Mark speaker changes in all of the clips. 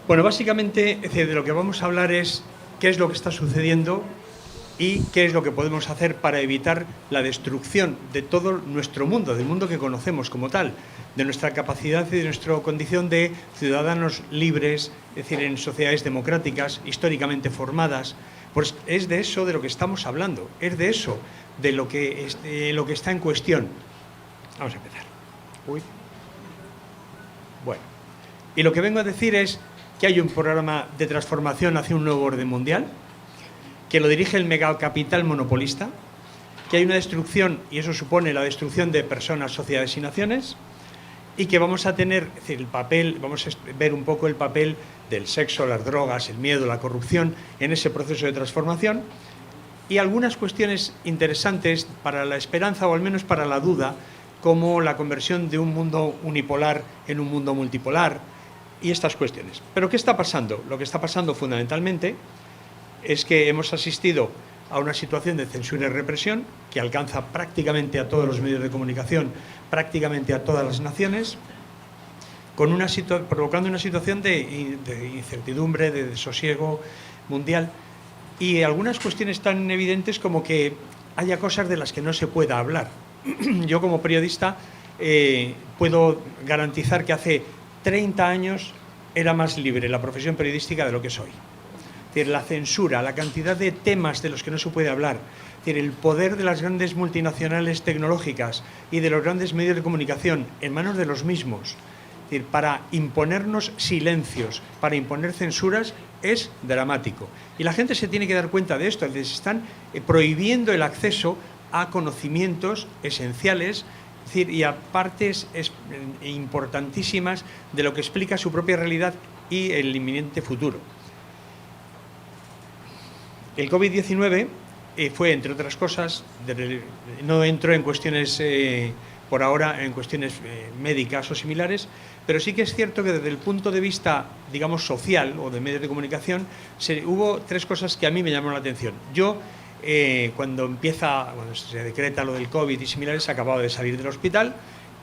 Speaker 1: Bueno, básicamente de lo que vamos a hablar es qué es lo que está sucediendo y qué es lo que podemos hacer para evitar la destrucción de todo nuestro mundo, del mundo que conocemos como tal, de nuestra capacidad y de nuestra condición de ciudadanos libres, es decir, en sociedades democráticas, históricamente formadas. Pues es de eso de lo que estamos hablando, es de eso de lo que está en cuestión. Vamos a empezar. Bueno, y lo que vengo a decir es que hay un programa de transformación hacia un nuevo orden mundial, que lo dirige el megacapital monopolista, que hay una destrucción, y eso supone la destrucción de personas, sociedades y naciones, y que vamos a tener, es decir, vamos a ver un poco el papel del sexo, las drogas, el miedo, la corrupción en ese proceso de transformación, y algunas cuestiones interesantes para la esperanza o al menos para la duda, como la conversión de un mundo unipolar en un mundo multipolar y estas cuestiones. ¿Pero qué está pasando? Lo que está pasando fundamentalmente es que hemos asistido a una situación de censura y represión que alcanza prácticamente a todos los medios de comunicación, prácticamente a todas las naciones, provocando una situación de incertidumbre, de desosiego mundial y algunas cuestiones tan evidentes como que haya cosas de las que no se pueda hablar. Yo como periodista puedo garantizar que hace 30 años era más libre la profesión periodística de lo que es hoy. Es decir, la censura, la cantidad de temas de los que no se puede hablar, es decir, el poder de las grandes multinacionales tecnológicas y de los grandes medios de comunicación en manos de los mismos, es decir, para imponernos silencios, para imponer censuras, es dramático. Y la gente se tiene que dar cuenta de esto, es decir, se están prohibiendo el acceso a conocimientos esenciales, es decir, y a partes importantísimas de lo que explica su propia realidad y el inminente futuro. El COVID-19 fue, entre otras cosas, no entro en cuestiones, por ahora, en cuestiones médicas o similares, pero sí que es cierto que desde el punto de vista, digamos, social o de medios de comunicación, hubo tres cosas que a mí me llamaron la atención. Yo, cuando se decreta lo del COVID y similares, acababa de salir del hospital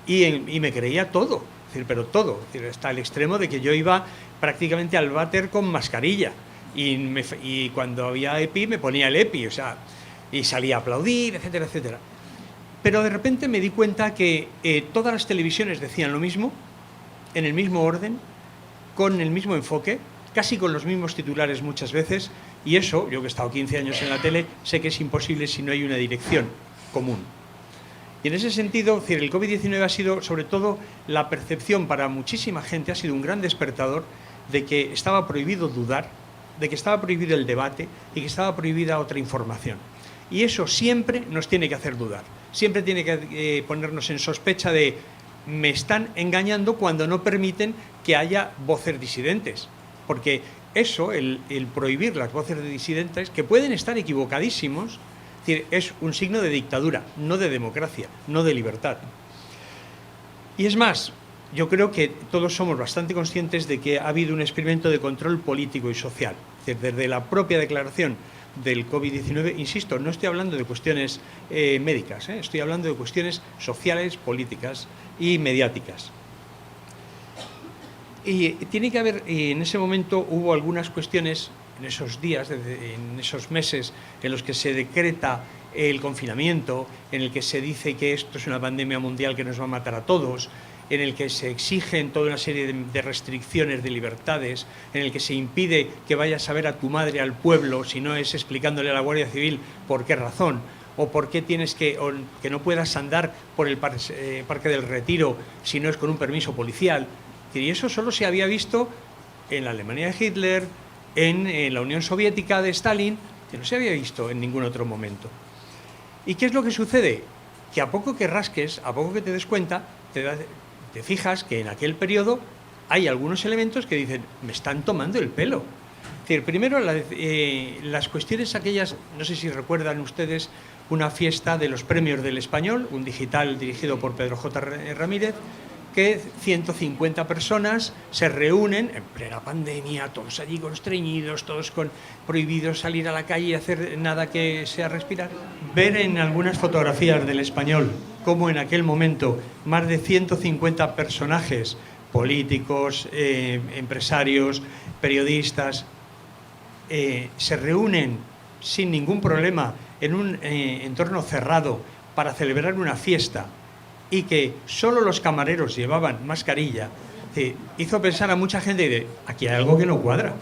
Speaker 1: y me creía todo, es decir, pero todo, es decir, hasta el extremo de que yo iba prácticamente al váter con mascarilla y cuando había EPI me ponía el EPI, o sea, y salía a aplaudir, etcétera, etcétera. Pero de repente me di cuenta que todas las televisiones decían lo mismo, en el mismo orden, con el mismo enfoque, casi con los mismos titulares muchas veces, y eso, yo que he estado 15 años en la tele, sé que es imposible si no hay una dirección común. Y en ese sentido, es decir, el COVID-19 ha sido, sobre todo, la percepción para muchísima gente, ha sido un gran despertador de que estaba prohibido dudar, de que estaba prohibido el debate y que estaba prohibida otra información. Y eso siempre nos tiene que hacer dudar, siempre tiene que ponernos en sospecha de me están engañando cuando no permiten que haya voces disidentes, porque eso, el prohibir las voces de disidentes, que pueden estar equivocadísimos, es un signo de dictadura, no de democracia, no de libertad. Y es más, yo creo que todos somos bastante conscientes de que ha habido un experimento de control político y social. Desde la propia declaración del COVID-19, insisto, no estoy hablando de cuestiones médicas, estoy hablando de cuestiones sociales, políticas y mediáticas. Y tiene que haber, en ese momento hubo algunas cuestiones, en esos días, en esos meses en los que se decreta el confinamiento, en el que se dice que esto es una pandemia mundial que nos va a matar a todos, en el que se exigen toda una serie de restricciones de libertades, en el que se impide que vayas a ver a tu madre al pueblo si no es explicándole a la Guardia Civil por qué razón, o por qué tienes que no puedas andar por el Parque del Retiro si no es con un permiso policial. Y eso solo se había visto en la Alemania de Hitler, en la Unión Soviética de Stalin, que no se había visto en ningún otro momento. ¿Y qué es lo que sucede? Que a poco que rasques, a poco que te des cuenta, te fijas que en aquel periodo hay algunos elementos que dicen, me están tomando el pelo. Es decir, primero las cuestiones aquellas, no sé si recuerdan ustedes una fiesta de los premios del Español, un digital dirigido por Pedro J. Ramírez, que 150 personas se reúnen en plena pandemia, todos allí constreñidos, todos con prohibido salir a la calle y hacer nada que sea respirar. Ver en algunas fotografías del Español cómo en aquel momento más de 150 personajes políticos, empresarios, periodistas, se reúnen sin ningún problema en un entorno cerrado para celebrar una fiesta y que solo los camareros llevaban mascarilla, hizo pensar a mucha gente de aquí hay algo que no cuadra.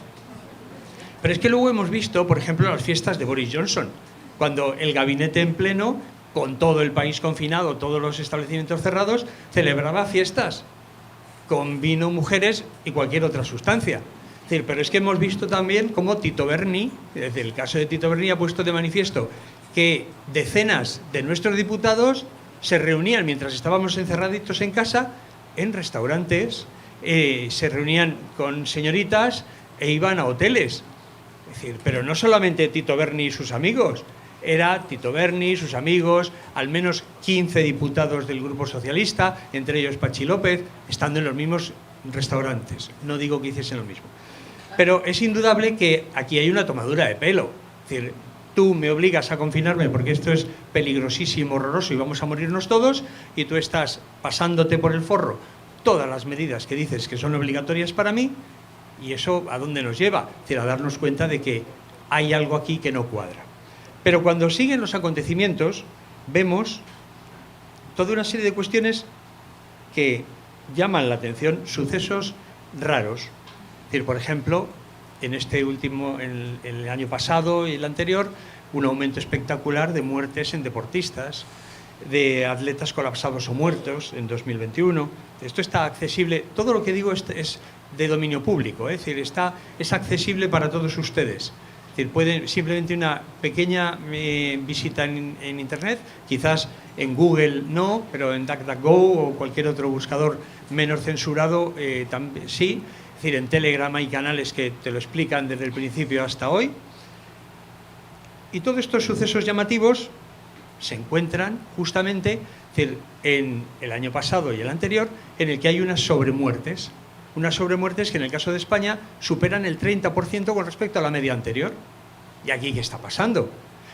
Speaker 1: Pero es que luego hemos visto, por ejemplo, las fiestas de Boris Johnson, cuando el gabinete en pleno, con todo el país confinado, todos los establecimientos cerrados, celebraba fiestas con vino, mujeres y cualquier otra sustancia. Es decir, pero es que hemos visto también cómo Tito Berni, desde el caso de Tito Berni, ha puesto de manifiesto que decenas de nuestros diputados se reunían mientras estábamos encerraditos en casa, en restaurantes, se reunían con señoritas e iban a hoteles. Es decir, pero no solamente Tito Berni y sus amigos, era Tito Berni, sus amigos, al menos 15 diputados del Grupo Socialista, entre ellos Pachi López, estando en los mismos restaurantes. No digo que hiciesen lo mismo. Pero es indudable que aquí hay una tomadura de pelo. Es decir, tú me obligas a confinarme porque esto es peligrosísimo, horroroso y vamos a morirnos todos, y tú estás pasándote por el forro todas las medidas que dices que son obligatorias para mí, y eso ¿a dónde nos lleva? Es decir, a darnos cuenta de que hay algo aquí que no cuadra. Pero cuando siguen los acontecimientos, vemos toda una serie de cuestiones que llaman la atención, sucesos raros. Es decir, por ejemplo, en este último, en el año pasado y el anterior, un aumento espectacular de muertes en deportistas, de atletas colapsados o muertos en 2021. Esto está accesible, todo lo que digo es de dominio público, es decir, es accesible para todos ustedes. Es decir, pueden simplemente una pequeña visita en Internet, quizás en Google no, pero en DuckDuckGo o cualquier otro buscador menos censurado también, sí. Es decir, en Telegram hay canales que te lo explican desde el principio hasta hoy. Y todos estos sucesos llamativos se encuentran justamente, es decir, en el año pasado y el anterior, en el que hay unas sobremuertes. Unas sobremuertes que en el caso de España superan el 30% con respecto a la media anterior. ¿Y aquí qué está pasando?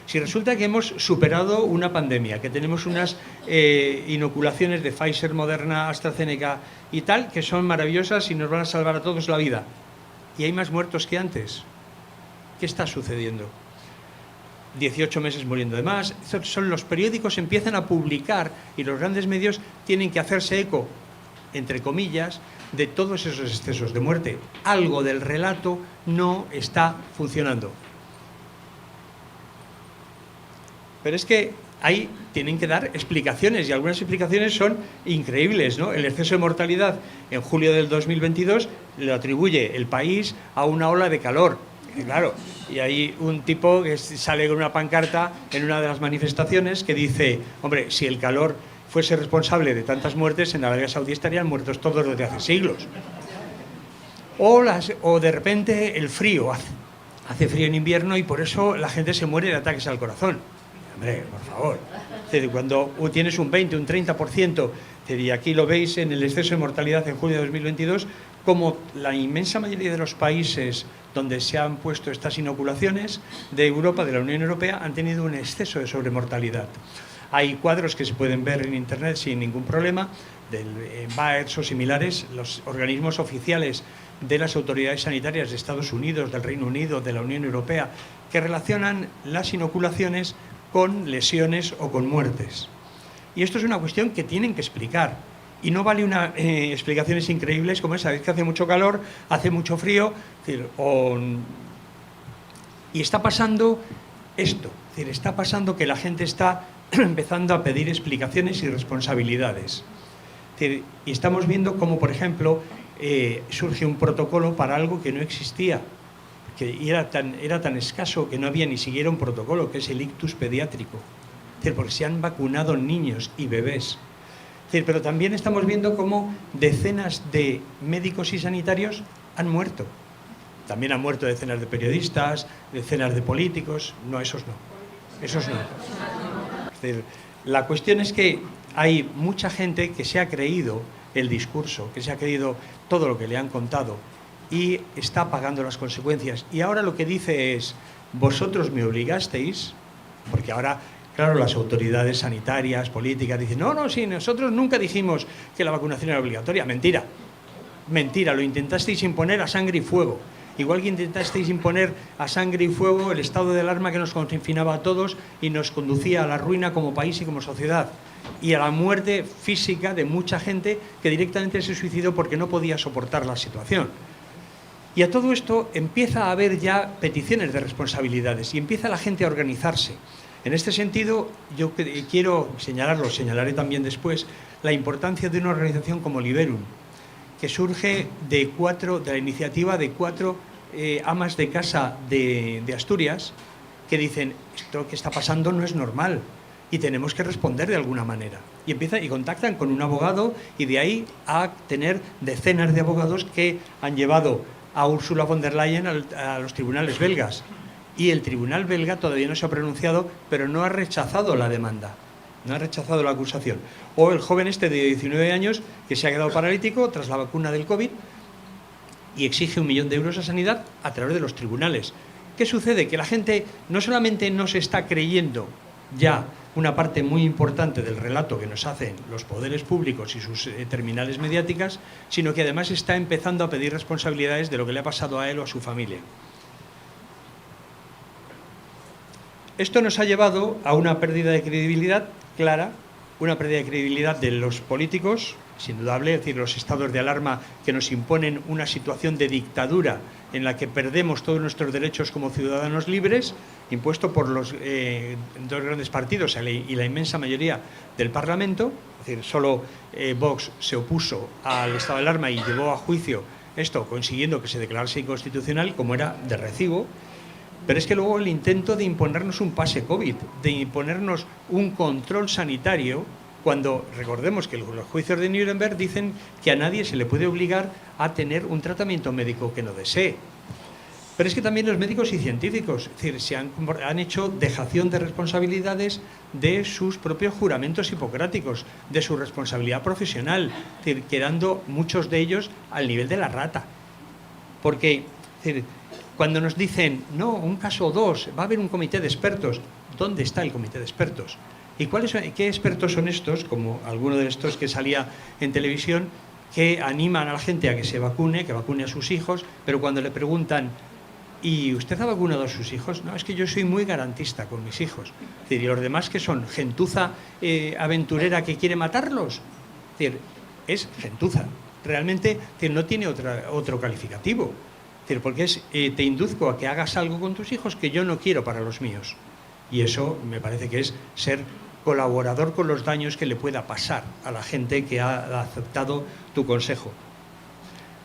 Speaker 1: Si resulta que hemos superado una pandemia, que tenemos unas inoculaciones de Pfizer, Moderna, AstraZeneca y tal, que son maravillosas y nos van a salvar a todos la vida, y hay más muertos que antes, ¿qué está sucediendo? 18 meses muriendo de más. Son los periódicos empiezan a publicar y los grandes medios tienen que hacerse eco, entre comillas, de todos esos excesos de muerte. Algo del relato no está funcionando. Pero es que ahí tienen que dar explicaciones, y algunas explicaciones son increíbles, ¿no? El exceso de mortalidad en julio del 2022 lo atribuye el país a una ola de calor. Y claro, y hay un tipo que sale con una pancarta en una de las manifestaciones que dice, hombre, si el calor fuese responsable de tantas muertes, en Arabia Saudí estarían muertos todos desde hace siglos. O de repente el frío, hace frío en invierno y por eso la gente se muere de ataques al corazón. Hombre, por favor. Cuando tienes un 20, un 30%, y aquí lo veis en el exceso de mortalidad en julio de 2022, como la inmensa mayoría de los países donde se han puesto estas inoculaciones de Europa, de la Unión Europea, han tenido un exceso de sobremortalidad. Hay cuadros que se pueden ver en Internet sin ningún problema, del BAERS o similares, los organismos oficiales de las autoridades sanitarias de Estados Unidos, del Reino Unido, de la Unión Europea, que relacionan las inoculaciones con lesiones o con muertes. Y esto es una cuestión que tienen que explicar. Y no vale explicaciones increíbles como esa, es que hace mucho calor, hace mucho frío, y está pasando esto, es decir, está pasando que la gente está empezando a pedir explicaciones y responsabilidades. Es decir, y estamos viendo cómo, por ejemplo, surge un protocolo para algo que no existía, que era tan escaso que no había ni siquiera un protocolo, que es el ictus pediátrico. Es decir, porque se han vacunado niños y bebés. Es decir, pero también estamos viendo cómo decenas de médicos y sanitarios han muerto. También han muerto decenas de periodistas, decenas de políticos. No, esos no. Esos no. Es decir, la cuestión es que hay mucha gente que se ha creído el discurso, que se ha creído todo lo que le han contado y está pagando las consecuencias. Y ahora lo que dice es, vosotros me obligasteis, porque ahora, claro, las autoridades sanitarias, políticas, dicen, no, sí, nosotros nunca dijimos que la vacunación era obligatoria. Mentira, mentira, lo intentasteis imponer a sangre y fuego. igual que intentasteis imponer a sangre y fuego el estado de alarma que nos confinaba a todos y nos conducía a la ruina como país y como sociedad, y a la muerte física de mucha gente que directamente se suicidó porque no podía soportar la situación. Y a todo esto empieza a haber ya peticiones de responsabilidades y empieza la gente a organizarse. En este sentido, yo quiero señalarlo, señalaré también después, la importancia de una organización como Liberum, que surge de la iniciativa de 4 amas de casa de Asturias, que dicen, esto que está pasando no es normal y tenemos que responder de alguna manera. Y contactan con un abogado, y de ahí a tener decenas de abogados que han llevado a Ursula von der Leyen a los tribunales belgas. Y el tribunal belga todavía no se ha pronunciado, pero no ha rechazado la demanda, no ha rechazado la acusación. O el joven este de 19 años que se ha quedado paralítico tras la vacuna del COVID y exige 1 millón de euros a Sanidad a través de los tribunales. ¿Qué sucede? Que la gente no solamente no se está creyendo ya una parte muy importante del relato que nos hacen los poderes públicos y sus terminales mediáticas, sino que además está empezando a pedir responsabilidades de lo que le ha pasado a él o a su familia. Esto nos ha llevado a una pérdida de credibilidad clara, una pérdida de credibilidad de los políticos, es indudable, es decir, los estados de alarma que nos imponen una situación de dictadura en la que perdemos todos nuestros derechos como ciudadanos libres, impuesto por los 2 grandes partidos y la inmensa mayoría del Parlamento. Es decir, solo Vox se opuso al estado de alarma y llevó a juicio esto, consiguiendo que se declarase inconstitucional, como era de recibo. Pero es que luego el intento de imponernos un pase COVID, de imponernos un control sanitario, cuando recordemos que los juicios de Nuremberg dicen que a nadie se le puede obligar a tener un tratamiento médico que no desee. Pero es que también los médicos y científicos, es decir, han hecho dejación de responsabilidades de sus propios juramentos hipocráticos, de su responsabilidad profesional, es decir, quedando muchos de ellos al nivel de la rata. Porque, es decir, cuando nos dicen, no, un caso o 2, va a haber un comité de expertos, ¿dónde está el comité de expertos? ¿Y qué expertos son estos, como alguno de estos que salía en televisión, que animan a la gente a que se vacune, que vacune a sus hijos, pero cuando le preguntan, ¿y usted ha vacunado a sus hijos? No, es que yo soy muy garantista con mis hijos. Es decir, ¿y los demás qué son? ¿Gentuza aventurera que quiere matarlos? Es decir, es gentuza. Realmente, es decir, no tiene otro calificativo. Es decir, porque te induzco a que hagas algo con tus hijos que yo no quiero para los míos. Y eso me parece que es ser colaborador con los daños que le pueda pasar a la gente que ha aceptado tu consejo.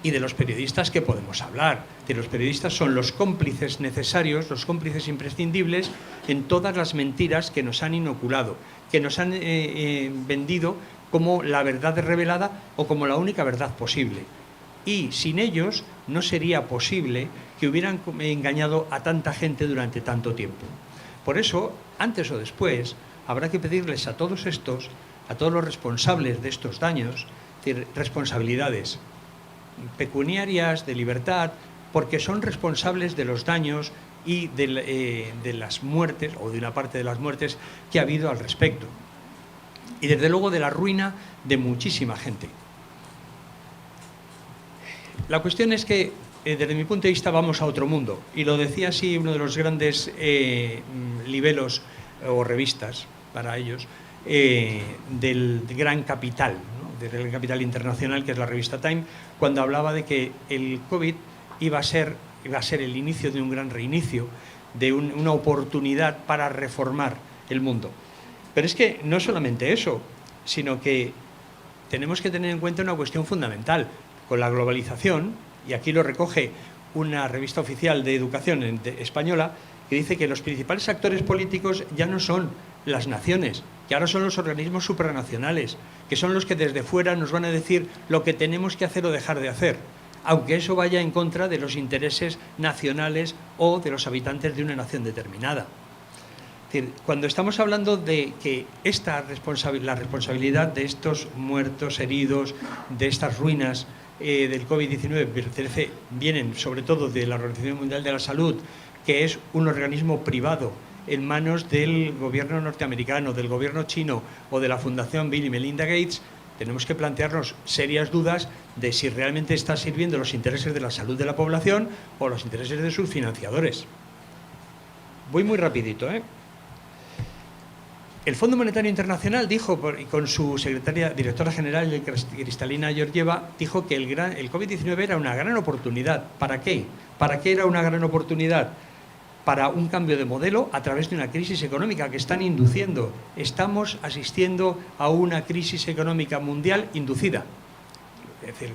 Speaker 1: Y de los periodistas, ¿qué podemos hablar? De los periodistas son los cómplices necesarios, los cómplices imprescindibles en todas las mentiras que nos han inoculado, que nos han vendido como la verdad revelada o como la única verdad posible. Y sin ellos no sería posible que hubieran engañado a tanta gente durante tanto tiempo. Por eso, antes o después, habrá que pedirles a todos estos, a todos los responsables de estos daños, responsabilidades pecuniarias, de libertad, porque son responsables de los daños y de las muertes, o de una parte de las muertes que ha habido al respecto. Y desde luego de la ruina de muchísima gente. La cuestión es que, desde mi punto de vista, vamos a otro mundo. Y lo decía así uno de los grandes libelos o revistas para ellos del gran capital, ¿no? Del gran capital internacional, que es la revista Time, cuando hablaba de que el COVID iba a ser el inicio de un gran reinicio, de una oportunidad para reformar el mundo. Pero es que no solamente eso, sino que tenemos que tener en cuenta una cuestión fundamental. Con la globalización, y aquí lo recoge una revista oficial de educación española, que dice que los principales actores políticos ya no son las naciones, que ahora son los organismos supranacionales, que son los que desde fuera nos van a decir lo que tenemos que hacer o dejar de hacer, aunque eso vaya en contra de los intereses nacionales o de los habitantes de una nación determinada. Es decir, cuando estamos hablando de que la responsabilidad de estos muertos, heridos, de estas ruinas del COVID-19 vienen sobre todo de la Organización Mundial de la Salud, que es un organismo privado en manos del gobierno norteamericano, del gobierno chino o de la Fundación Bill y Melinda Gates, tenemos que plantearnos serias dudas de si realmente está sirviendo los intereses de la salud de la población o los intereses de sus financiadores. Voy muy rapidito, ¿eh? El Fondo Monetario Internacional dijo, con su directora general, Kristalina Georgieva, dijo que el COVID-19 era una gran oportunidad. ¿Para qué? ¿Para qué era una gran oportunidad? Para un cambio de modelo a través de una crisis económica que están induciendo. Estamos asistiendo a una crisis económica mundial inducida. Es decir,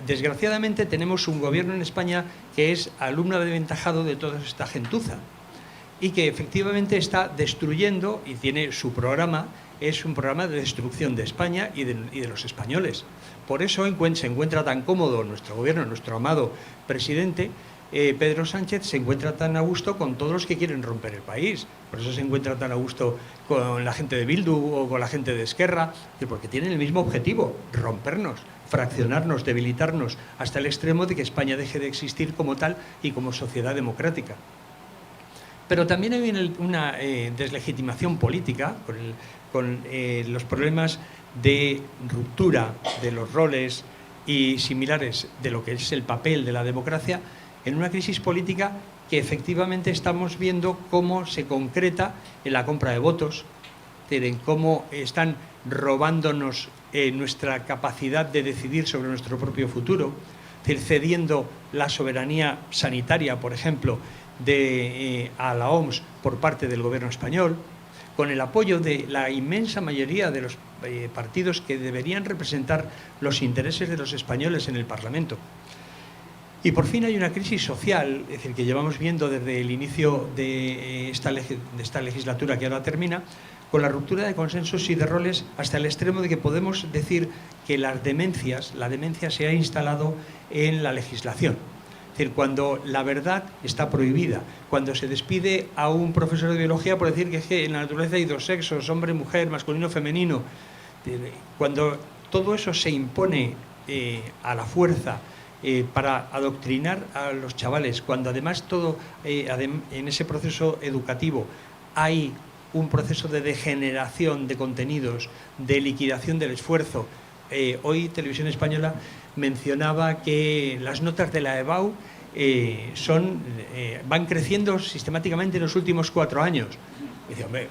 Speaker 1: desgraciadamente tenemos un gobierno en España que es alumno aventajado de toda esta gentuza y que efectivamente está destruyendo, y tiene su programa, es un programa de destrucción de España y de los españoles. Por eso se encuentra tan cómodo nuestro gobierno, nuestro amado presidente, Pedro Sánchez, se encuentra tan a gusto con todos los que quieren romper el país. Por eso se encuentra tan a gusto con la gente de Bildu o con la gente de Esquerra, porque tienen el mismo objetivo: rompernos, fraccionarnos, debilitarnos hasta el extremo de que España deje de existir como tal y como sociedad democrática. Pero también hay una deslegitimación política con los problemas de ruptura de los roles y similares de lo que es el papel de la democracia, en una crisis política que efectivamente estamos viendo cómo se concreta en la compra de votos, en cómo están robándonos nuestra capacidad de decidir sobre nuestro propio futuro, cediendo la soberanía sanitaria, por ejemplo, a la OMS por parte del gobierno español, con el apoyo de la inmensa mayoría de los partidos que deberían representar los intereses de los españoles en el Parlamento. Y por fin hay una crisis social, es decir, que llevamos viendo desde el inicio de esta legislatura que ahora termina, con la ruptura de consensos y de roles hasta el extremo de que podemos decir que la demencia se ha instalado en la legislación. Es decir, cuando la verdad está prohibida, cuando se despide a un profesor de biología por decir que en la naturaleza hay dos sexos, hombre, mujer, masculino, femenino, cuando todo eso se impone a la fuerza para adoctrinar a los chavales, cuando además en ese proceso educativo hay un proceso de degeneración de contenidos, de liquidación del esfuerzo. Hoy Televisión Española mencionaba que las notas de la EBAU van creciendo sistemáticamente en los últimos 4 años. Y dice, hombre,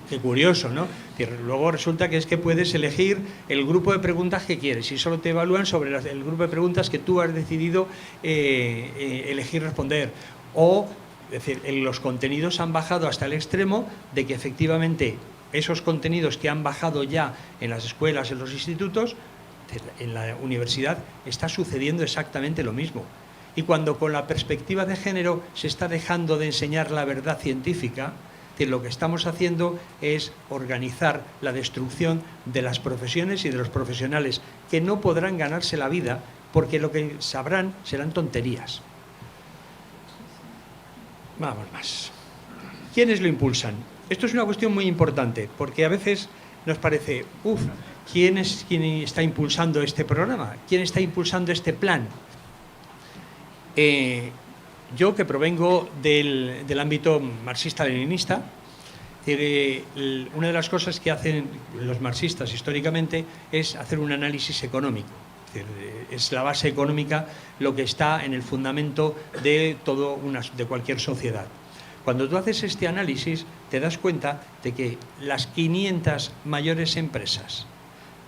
Speaker 1: qué curioso, ¿no? Y luego resulta que es que puedes elegir el grupo de preguntas que quieres y solo te evalúan sobre el grupo de preguntas que tú has decidido elegir responder. O, es decir, los contenidos han bajado hasta el extremo de que efectivamente esos contenidos que han bajado ya en las escuelas, en los institutos, en la universidad, está sucediendo exactamente lo mismo. Y cuando con la perspectiva de género se está dejando de enseñar la verdad científica, lo que estamos haciendo es organizar la destrucción de las profesiones y de los profesionales que no podrán ganarse la vida porque lo que sabrán serán tonterías. Vamos más. ¿Quiénes lo impulsan? Esto es una cuestión muy importante porque a veces nos parece, ¿quién está impulsando este programa? ¿Quién está impulsando este plan? Yo, que provengo del ámbito marxista-leninista, una de las cosas que hacen los marxistas históricamente es hacer un análisis económico. Es la base económica lo que está en el fundamento de cualquier sociedad. Cuando tú haces este análisis, te das cuenta de que las 500 mayores empresas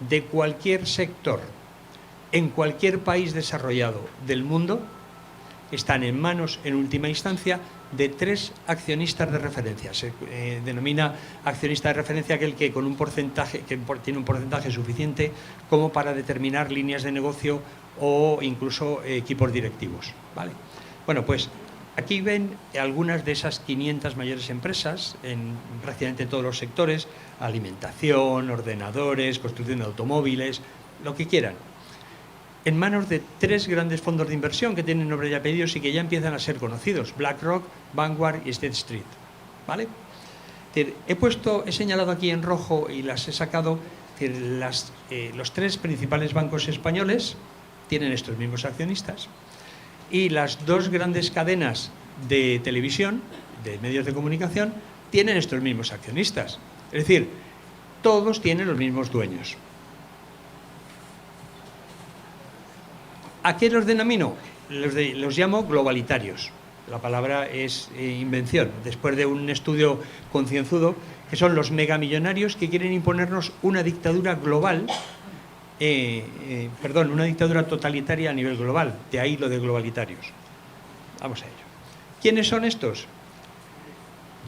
Speaker 1: de cualquier sector, en cualquier país desarrollado del mundo, están en manos, en última instancia, de 3 accionistas de referencia. Se denomina accionista de referencia aquel que tiene un porcentaje suficiente como para determinar líneas de negocio o incluso equipos directivos, ¿vale? Bueno, pues aquí ven algunas de esas 500 mayores empresas en prácticamente todos los sectores: alimentación, ordenadores, construcción de automóviles, lo que quieran, en manos de 3 grandes fondos de inversión que tienen nombre y apellidos y que ya empiezan a ser conocidos: BlackRock, Vanguard y State Street, ¿vale? He señalado aquí en rojo y las he sacado. Los 3 principales bancos españoles tienen estos mismos accionistas y las 2 grandes cadenas de televisión, de medios de comunicación, tienen estos mismos accionistas. Es decir, todos tienen los mismos dueños. ¿A qué los denomino? Los llamo globalitarios. La palabra es invención, después de un estudio concienzudo, que son los megamillonarios que quieren imponernos una dictadura global, una dictadura totalitaria a nivel global, de ahí lo de globalitarios. Vamos a ello. ¿Quiénes son estos?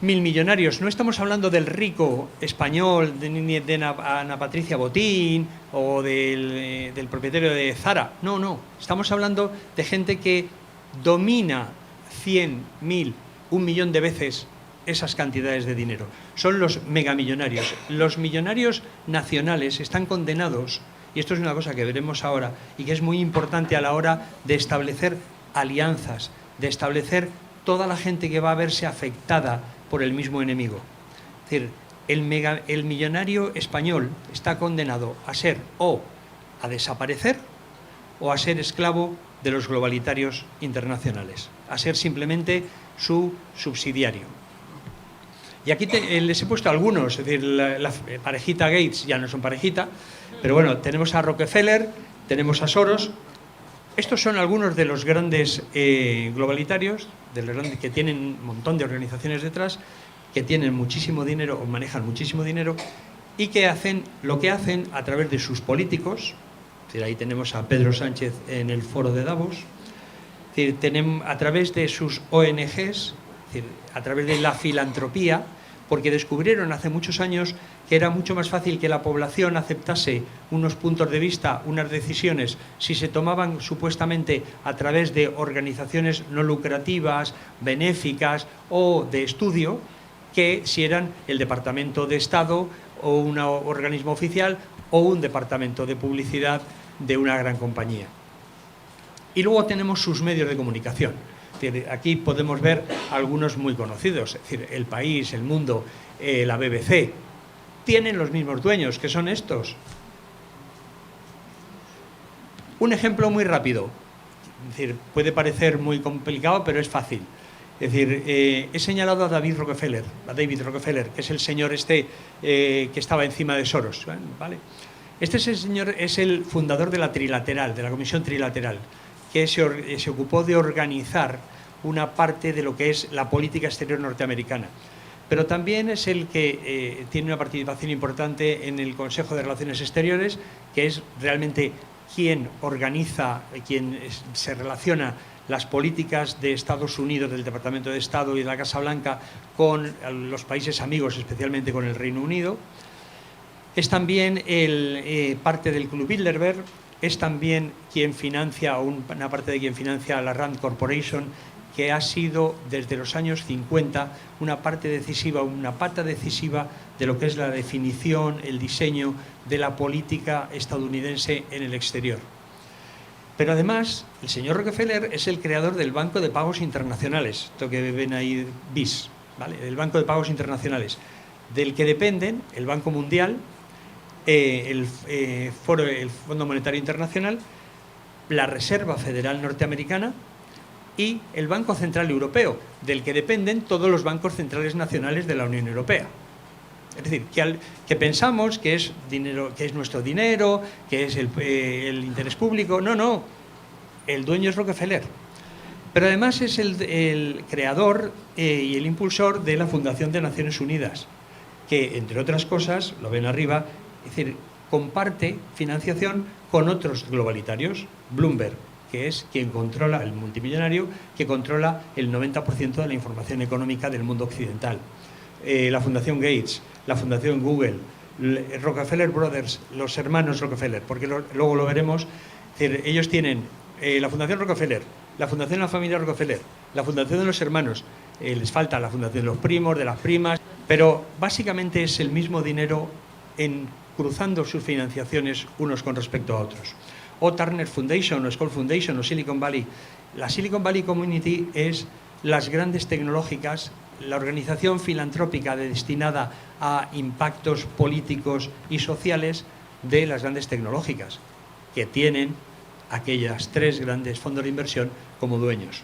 Speaker 1: Milmillonarios. No estamos hablando del rico español, ni de Ana Patricia Botín o del propietario de Zara. No, no. Estamos hablando de gente que domina 100, 1000, 1 millón de veces esas cantidades de dinero. Son los megamillonarios. Los millonarios nacionales están condenados, y esto es una cosa que veremos ahora y que es muy importante a la hora de establecer alianzas, de establecer toda la gente que va a verse afectada por el mismo enemigo. Es decir, el millonario español está condenado a ser o a desaparecer o a ser esclavo de los globalitarios internacionales, a ser simplemente su subsidiario. Y aquí les he puesto algunos, es decir, la parejita Gates ya no son parejita, pero bueno, tenemos a Rockefeller, tenemos a Soros. Estos son algunos de los grandes globalitarios, de los grandes, que tienen un montón de organizaciones detrás, que tienen muchísimo dinero o manejan muchísimo dinero y que hacen lo que hacen a través de sus políticos. Es decir, ahí tenemos a Pedro Sánchez en el foro de Davos. Es decir, tenemos a través de sus ONGs, es decir, a través de la filantropía, porque descubrieron hace muchos años que era mucho más fácil que la población aceptase unos puntos de vista, unas decisiones, si se tomaban supuestamente a través de organizaciones no lucrativas, benéficas o de estudio, que si eran el Departamento de Estado o un organismo oficial o un departamento de publicidad de una gran compañía. Y luego tenemos sus medios de comunicación. Aquí podemos ver algunos muy conocidos, es decir, El País, El Mundo, la BBC. Tienen los mismos dueños, que son estos. Un ejemplo muy rápido, es decir, puede parecer muy complicado, pero es fácil. Es decir, he señalado a David Rockefeller, que es el señor que estaba encima de Soros, ¿vale? Este señor es el fundador de la Trilateral, de la Comisión Trilateral, que se ocupó de organizar una parte de lo que es la política exterior norteamericana. Pero también es el que tiene una participación importante en el Consejo de Relaciones Exteriores, que es realmente quien organiza, quien se relaciona las políticas de Estados Unidos, del Departamento de Estado y de la Casa Blanca con los países amigos, especialmente con el Reino Unido. Es también parte del Club Bilderberg, es también quien financia, una parte de quien financia la Rand Corporation, que ha sido desde los años 50 una parte decisiva, una pata decisiva de lo que es la definición, el diseño de la política estadounidense en el exterior. Pero además, el señor Rockefeller es el creador del Banco de Pagos Internacionales, esto que ven ahí, BIS, ¿vale? El Banco de Pagos Internacionales, del que dependen el Banco Mundial, el Fondo Monetario Internacional, la Reserva Federal Norteamericana y el Banco Central Europeo, del que dependen todos los bancos centrales nacionales de la Unión Europea. Es decir, que pensamos que es dinero, que es nuestro dinero, que es el interés público. No, no, el dueño es Rockefeller. Pero además es el creador y el impulsor de la Fundación de Naciones Unidas, que, entre otras cosas, lo ven arriba, es decir, comparte financiación con otros globalitarios. Bloomberg, que es quien controla, el multimillonario, que controla el 90% de la información económica del mundo occidental. La Fundación Gates, la Fundación Google, Rockefeller Brothers, los hermanos Rockefeller, porque luego lo veremos. Es decir, ellos tienen la Fundación Rockefeller, la Fundación de la Familia Rockefeller, la Fundación de los hermanos, les falta la Fundación de los primos, de las primas, pero básicamente es el mismo dinero cruzando sus financiaciones unos con respecto a otros. O Turner Foundation, o Skoll Foundation, o Silicon Valley. La Silicon Valley Community es las grandes tecnológicas, la organización filantrópica destinada a impactos políticos y sociales de las grandes tecnológicas, que tienen aquellas tres grandes fondos de inversión como dueños.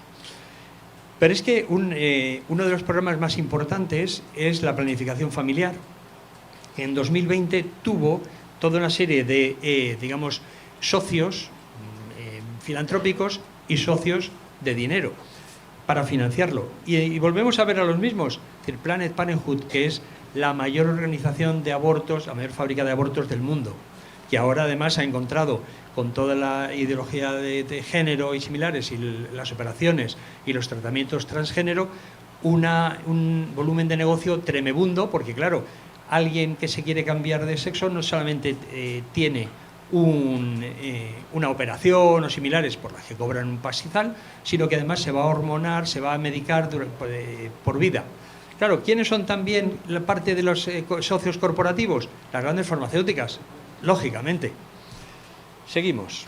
Speaker 1: Pero es que uno de los programas más importantes es la planificación familiar, que en 2020 tuvo toda una serie de, socios filantrópicos y socios de dinero para financiarlo. Y volvemos a ver a los mismos. El Planned Parenthood, que es la mayor organización de abortos, la mayor fábrica de abortos del mundo, que ahora además ha encontrado, con toda la ideología de género y similares, y las operaciones y los tratamientos transgénero, un volumen de negocio tremebundo, porque claro, alguien que se quiere cambiar de sexo no solamente tiene una operación o similares por las que cobran un pastizal, sino que además se va a hormonar, se va a medicar por vida. Claro, ¿quiénes son también la parte de los socios corporativos? Las grandes farmacéuticas, lógicamente. Seguimos.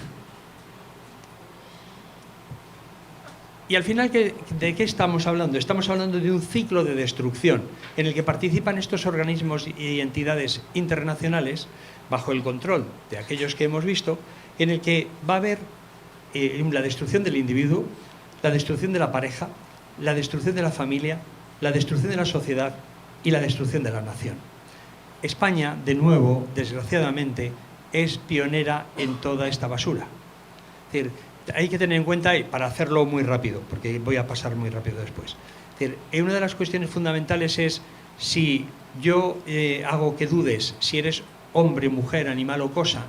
Speaker 1: Y al final, ¿de qué estamos hablando? Estamos hablando de un ciclo de destrucción en el que participan estos organismos y entidades internacionales bajo el control de aquellos que hemos visto, en el que va a haber la destrucción del individuo, la destrucción de la pareja, la destrucción de la familia, la destrucción de la sociedad y la destrucción de la nación. España, de nuevo, desgraciadamente, es pionera en toda esta basura. Es decir, hay que tener en cuenta, y para hacerlo muy rápido, porque voy a pasar muy rápido después, es decir, una de las cuestiones fundamentales es si yo hago que dudes si eres hombre, mujer, animal o cosa,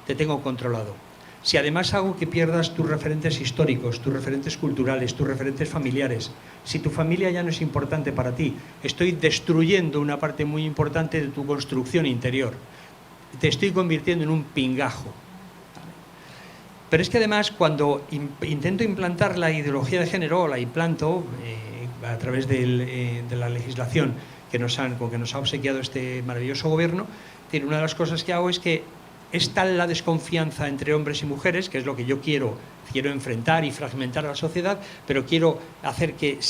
Speaker 1: te tengo controlado. Si además hago que pierdas tus referentes históricos, tus referentes culturales, tus referentes familiares, si tu familia ya no es importante para ti, estoy destruyendo una parte muy importante de tu construcción interior. Te estoy convirtiendo en un pingajo. Pero es que además, cuando intento implantar la ideología de género, o la implanto a través de la legislación con que nos ha obsequiado este maravilloso gobierno, una de las cosas que hago es que es tal la desconfianza entre hombres y mujeres, que es lo que yo quiero enfrentar y fragmentar a la sociedad, pero quiero hacer que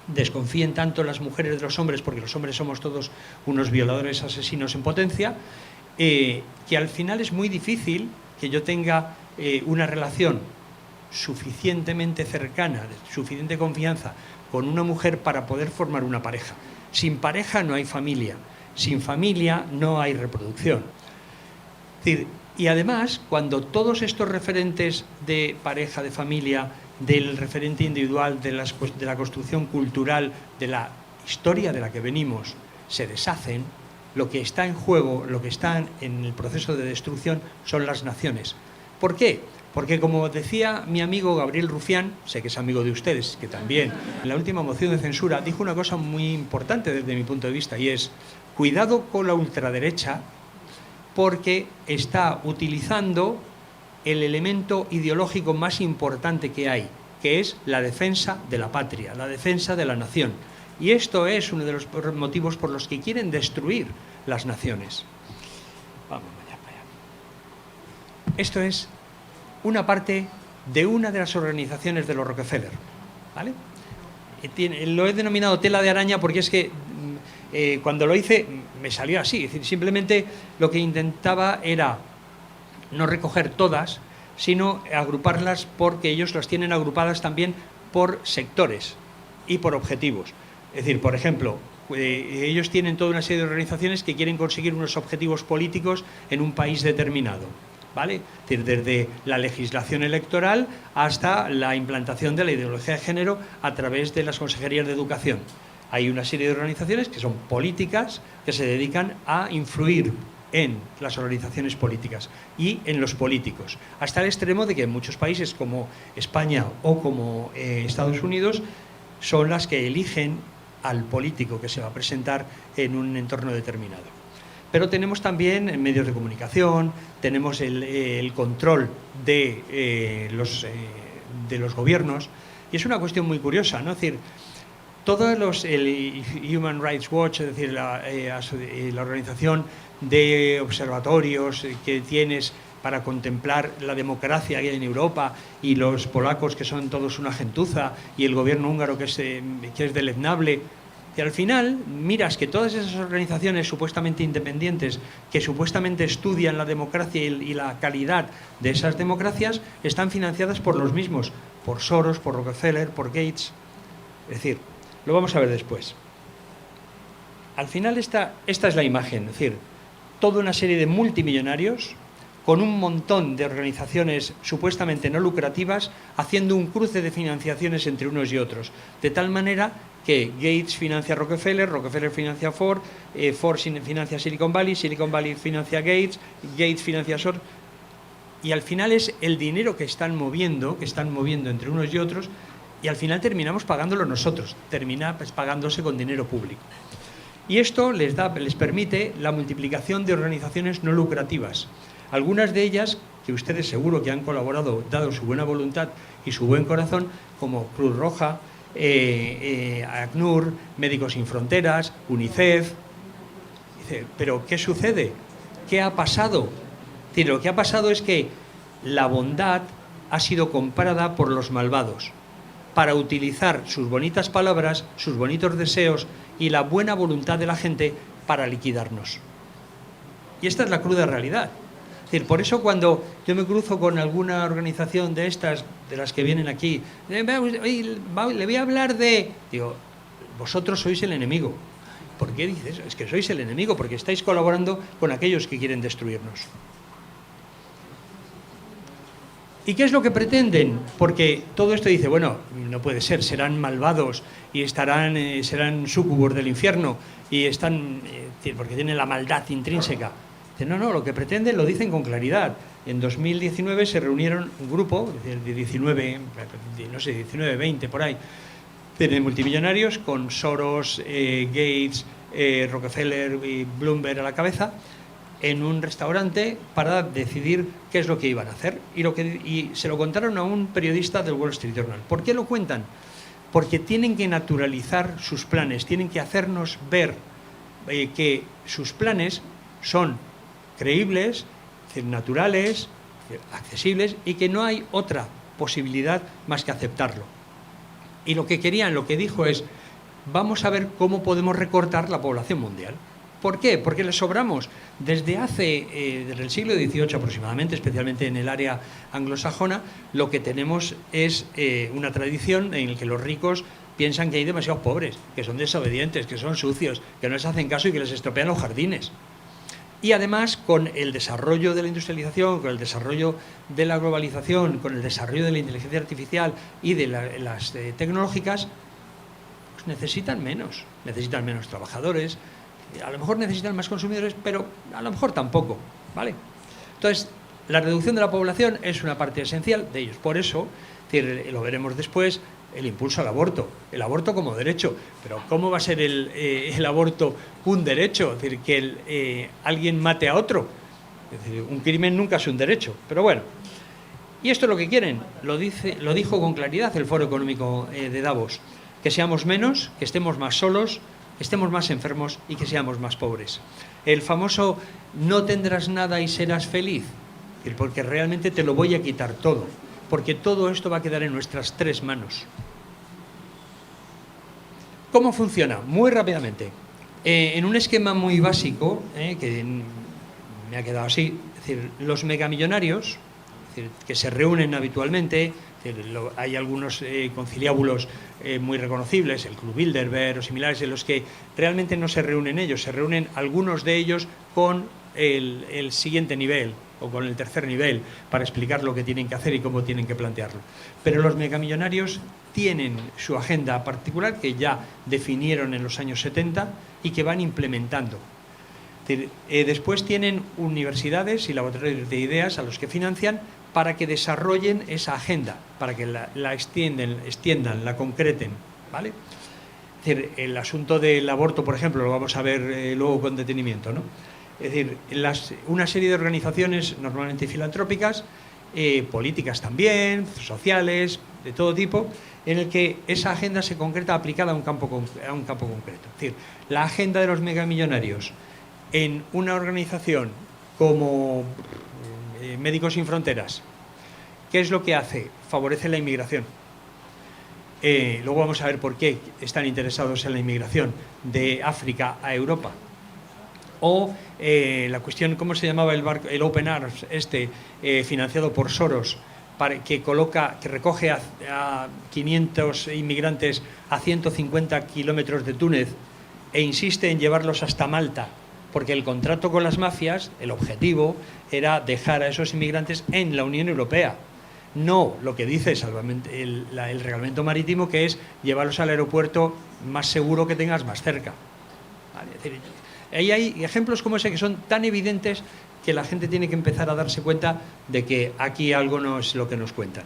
Speaker 1: desconfíen tanto las mujeres de los hombres, porque los hombres somos todos unos violadores asesinos en potencia, que al final es muy difícil que yo tenga una relación suficientemente cercana, de suficiente confianza con una mujer para poder formar una pareja. Sin pareja no hay familia, sin familia no hay reproducción. Es decir, y además, cuando todos estos referentes de pareja, de familia, del referente individual, de la construcción cultural, de la historia de la que venimos, se deshacen, lo que está en juego, lo que está en el proceso de destrucción son las naciones. ¿Por qué? Porque, como decía mi amigo Gabriel Rufián, sé que es amigo de ustedes, que también en la última moción de censura dijo una cosa muy importante desde mi punto de vista, y es: cuidado con la ultraderecha, porque está utilizando el elemento ideológico más importante que hay, que es la defensa de la patria, la defensa de la nación. Y esto es uno de los motivos por los que quieren destruir las naciones. Vamos allá, para allá. Esto es una parte de una de las organizaciones de los Rockefeller, ¿vale? Lo he denominado tela de araña porque es que cuando lo hice me salió así. Es decir, simplemente lo que intentaba era no recoger todas, sino agruparlas, porque ellos las tienen agrupadas también por sectores y por objetivos. Es decir, por ejemplo, ellos tienen toda una serie de organizaciones que quieren conseguir unos objetivos políticos en un país determinado, ¿vale? Es decir, desde la legislación electoral hasta la implantación de la ideología de género a través de las consejerías de educación. Hay una serie de organizaciones que son políticas, que se dedican a influir en las organizaciones políticas y en los políticos, hasta el extremo de que en muchos países como España o como Estados Unidos son las que eligen al político que se va a presentar en un entorno determinado. Pero tenemos también medios de comunicación, tenemos el control de los gobiernos, y es una cuestión muy curiosa, ¿no? Es decir, el Human Rights Watch, es decir, la organización de observatorios que tienes para contemplar la democracia que hay en Europa, y los polacos que son todos una gentuza, y el gobierno húngaro que es deleznable, y al final miras que todas esas organizaciones supuestamente independientes, que supuestamente estudian la democracia y la calidad de esas democracias, están financiadas por los mismos, por Soros, por Rockefeller, por Gates. Es decir, lo vamos a ver después. Al final esta es la imagen, es decir, toda una serie de multimillonarios con un montón de organizaciones supuestamente no lucrativas, haciendo un cruce de financiaciones entre unos y otros, de tal manera que Gates financia a Rockefeller, Rockefeller financia a Ford, Ford financia a Silicon Valley, Silicon Valley financia a Gates, Gates financia a Soros, y al final es el dinero que están moviendo entre unos y otros, y al final terminamos pagándolo nosotros, termina pagándose con dinero público. Y esto les permite la multiplicación de organizaciones no lucrativas. Algunas de ellas, que ustedes seguro que han colaborado, dado su buena voluntad y su buen corazón, como Cruz Roja, ACNUR, Médicos Sin Fronteras, UNICEF. Dice, ¿pero qué sucede? ¿Qué ha pasado? Es decir, lo que ha pasado es que la bondad ha sido comprada por los malvados para utilizar sus bonitas palabras, sus bonitos deseos y la buena voluntad de la gente para liquidarnos. Y esta es la cruda realidad. Es decir, por eso cuando yo me cruzo con alguna organización de estas, de las que vienen aquí, le voy a hablar de... Digo, vosotros sois el enemigo. ¿Por qué dices eso? Es que sois el enemigo, porque estáis colaborando con aquellos que quieren destruirnos. ¿Y qué es lo que pretenden? Porque todo esto dice, bueno, no puede ser, serán malvados y serán súcubos del infierno y están, porque tienen la maldad intrínseca. No, lo que pretenden lo dicen con claridad. En 2019 se reunieron un grupo de 19, 20, por ahí, de multimillonarios con Soros, Gates, Rockefeller y Bloomberg a la cabeza, en un restaurante para decidir qué es lo que iban a hacer. Y se lo contaron a un periodista del Wall Street Journal. ¿Por qué lo cuentan? Porque tienen que naturalizar sus planes, tienen que hacernos ver que sus planes son creíbles, naturales, accesibles y que no hay otra posibilidad más que aceptarlo. Y lo que dijo es, vamos a ver cómo podemos recortar la población mundial. ¿Por qué? Porque les sobramos. Desde el siglo XVIII aproximadamente, especialmente en el área anglosajona, lo que tenemos es una tradición en la que los ricos piensan que hay demasiados pobres, que son desobedientes, que son sucios, que no les hacen caso y que les estropean los jardines. Y además, con el desarrollo de la industrialización, con el desarrollo de la globalización, con el desarrollo de la inteligencia artificial y de las tecnológicas, pues necesitan menos trabajadores. A lo mejor necesitan más consumidores, pero a lo mejor tampoco, ¿vale? Entonces, la reducción de la población es una parte esencial de ellos. Por eso, lo veremos después, el impulso al aborto. El aborto como derecho. Pero ¿cómo va a ser el aborto un derecho? Es decir, que alguien mate a otro. Es decir, un crimen nunca es un derecho. Pero bueno. Y esto es lo que quieren. Lo dijo con claridad el Foro Económico de Davos. Que seamos menos, que estemos más solos, estemos más enfermos y que seamos más pobres. El famoso no tendrás nada y serás feliz, porque realmente te lo voy a quitar todo, porque todo esto va a quedar en nuestras 3 manos. ¿Cómo funciona? Muy rápidamente. En un esquema muy básico, que me ha quedado así, es decir, los megamillonarios, es decir, que se reúnen habitualmente. Hay algunos conciliábulos muy reconocibles, el Club Bilderberg o similares, en los que realmente no se reúnen ellos, se reúnen algunos de ellos con el siguiente nivel o con el tercer nivel para explicar lo que tienen que hacer y cómo tienen que plantearlo. Pero los megamillonarios tienen su agenda particular que ya definieron en los años 70 y que van implementando. Después tienen universidades y laboratorios de ideas a los que financian para que desarrollen esa agenda, para que la extiendan, la concreten, ¿vale? Es decir, el asunto del aborto, por ejemplo, lo vamos a ver luego con detenimiento, ¿no? Es decir, una serie de organizaciones normalmente filantrópicas, políticas también, sociales, de todo tipo, en el que esa agenda se concreta aplicada a un campo concreto. Es decir, la agenda de los megamillonarios en una organización como Médicos Sin Fronteras, ¿qué es lo que hace? Favorece la inmigración. Luego vamos a ver por qué están interesados en la inmigración de África a Europa. O la cuestión, ¿cómo se llamaba el barco? El Open Arms, financiado por Soros, que recoge a 500 inmigrantes a 150 kilómetros de Túnez e insiste en llevarlos hasta Malta porque el contrato con las mafias, el objetivo era dejar a esos inmigrantes en la Unión Europea. No lo que dice el reglamento marítimo, que es llevarlos al aeropuerto más seguro que tengas más cerca. ¿Vale? Es decir, ahí hay ejemplos como ese que son tan evidentes que la gente tiene que empezar a darse cuenta de que aquí algo no es lo que nos cuentan.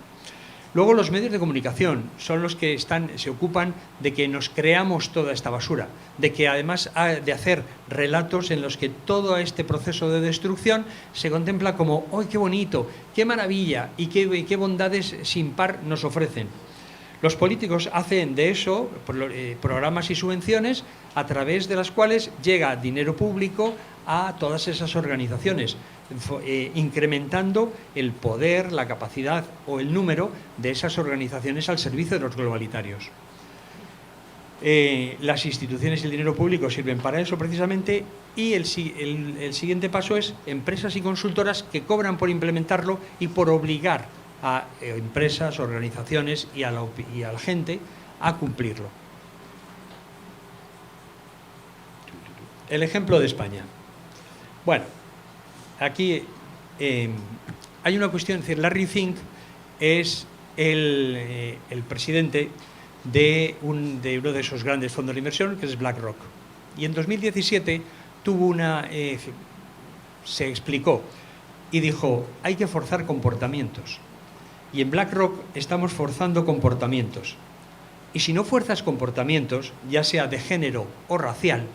Speaker 1: Luego los medios de comunicación son los que se ocupan de que nos creamos toda esta basura, de que además de hacer relatos en los que todo este proceso de destrucción se contempla como ¡ay, qué bonito, qué maravilla y qué bondades sin par nos ofrecen! Los políticos hacen de eso programas y subvenciones a través de las cuales llega dinero público a todas esas organizaciones, incrementando el poder, la capacidad o el número de esas organizaciones al servicio de los globalitarios. Las instituciones y el dinero público sirven para eso precisamente, y el siguiente paso es empresas y consultoras que cobran por implementarlo y por obligar a empresas, organizaciones y a la gente a cumplirlo. El ejemplo de España. Bueno, aquí hay una cuestión, es decir, Larry Fink es el presidente de uno de esos grandes fondos de inversión, que es BlackRock. Y en 2017 se explicó y dijo, hay que forzar comportamientos. Y en BlackRock estamos forzando comportamientos. Y si no fuerzas comportamientos, ya sea de género o racial,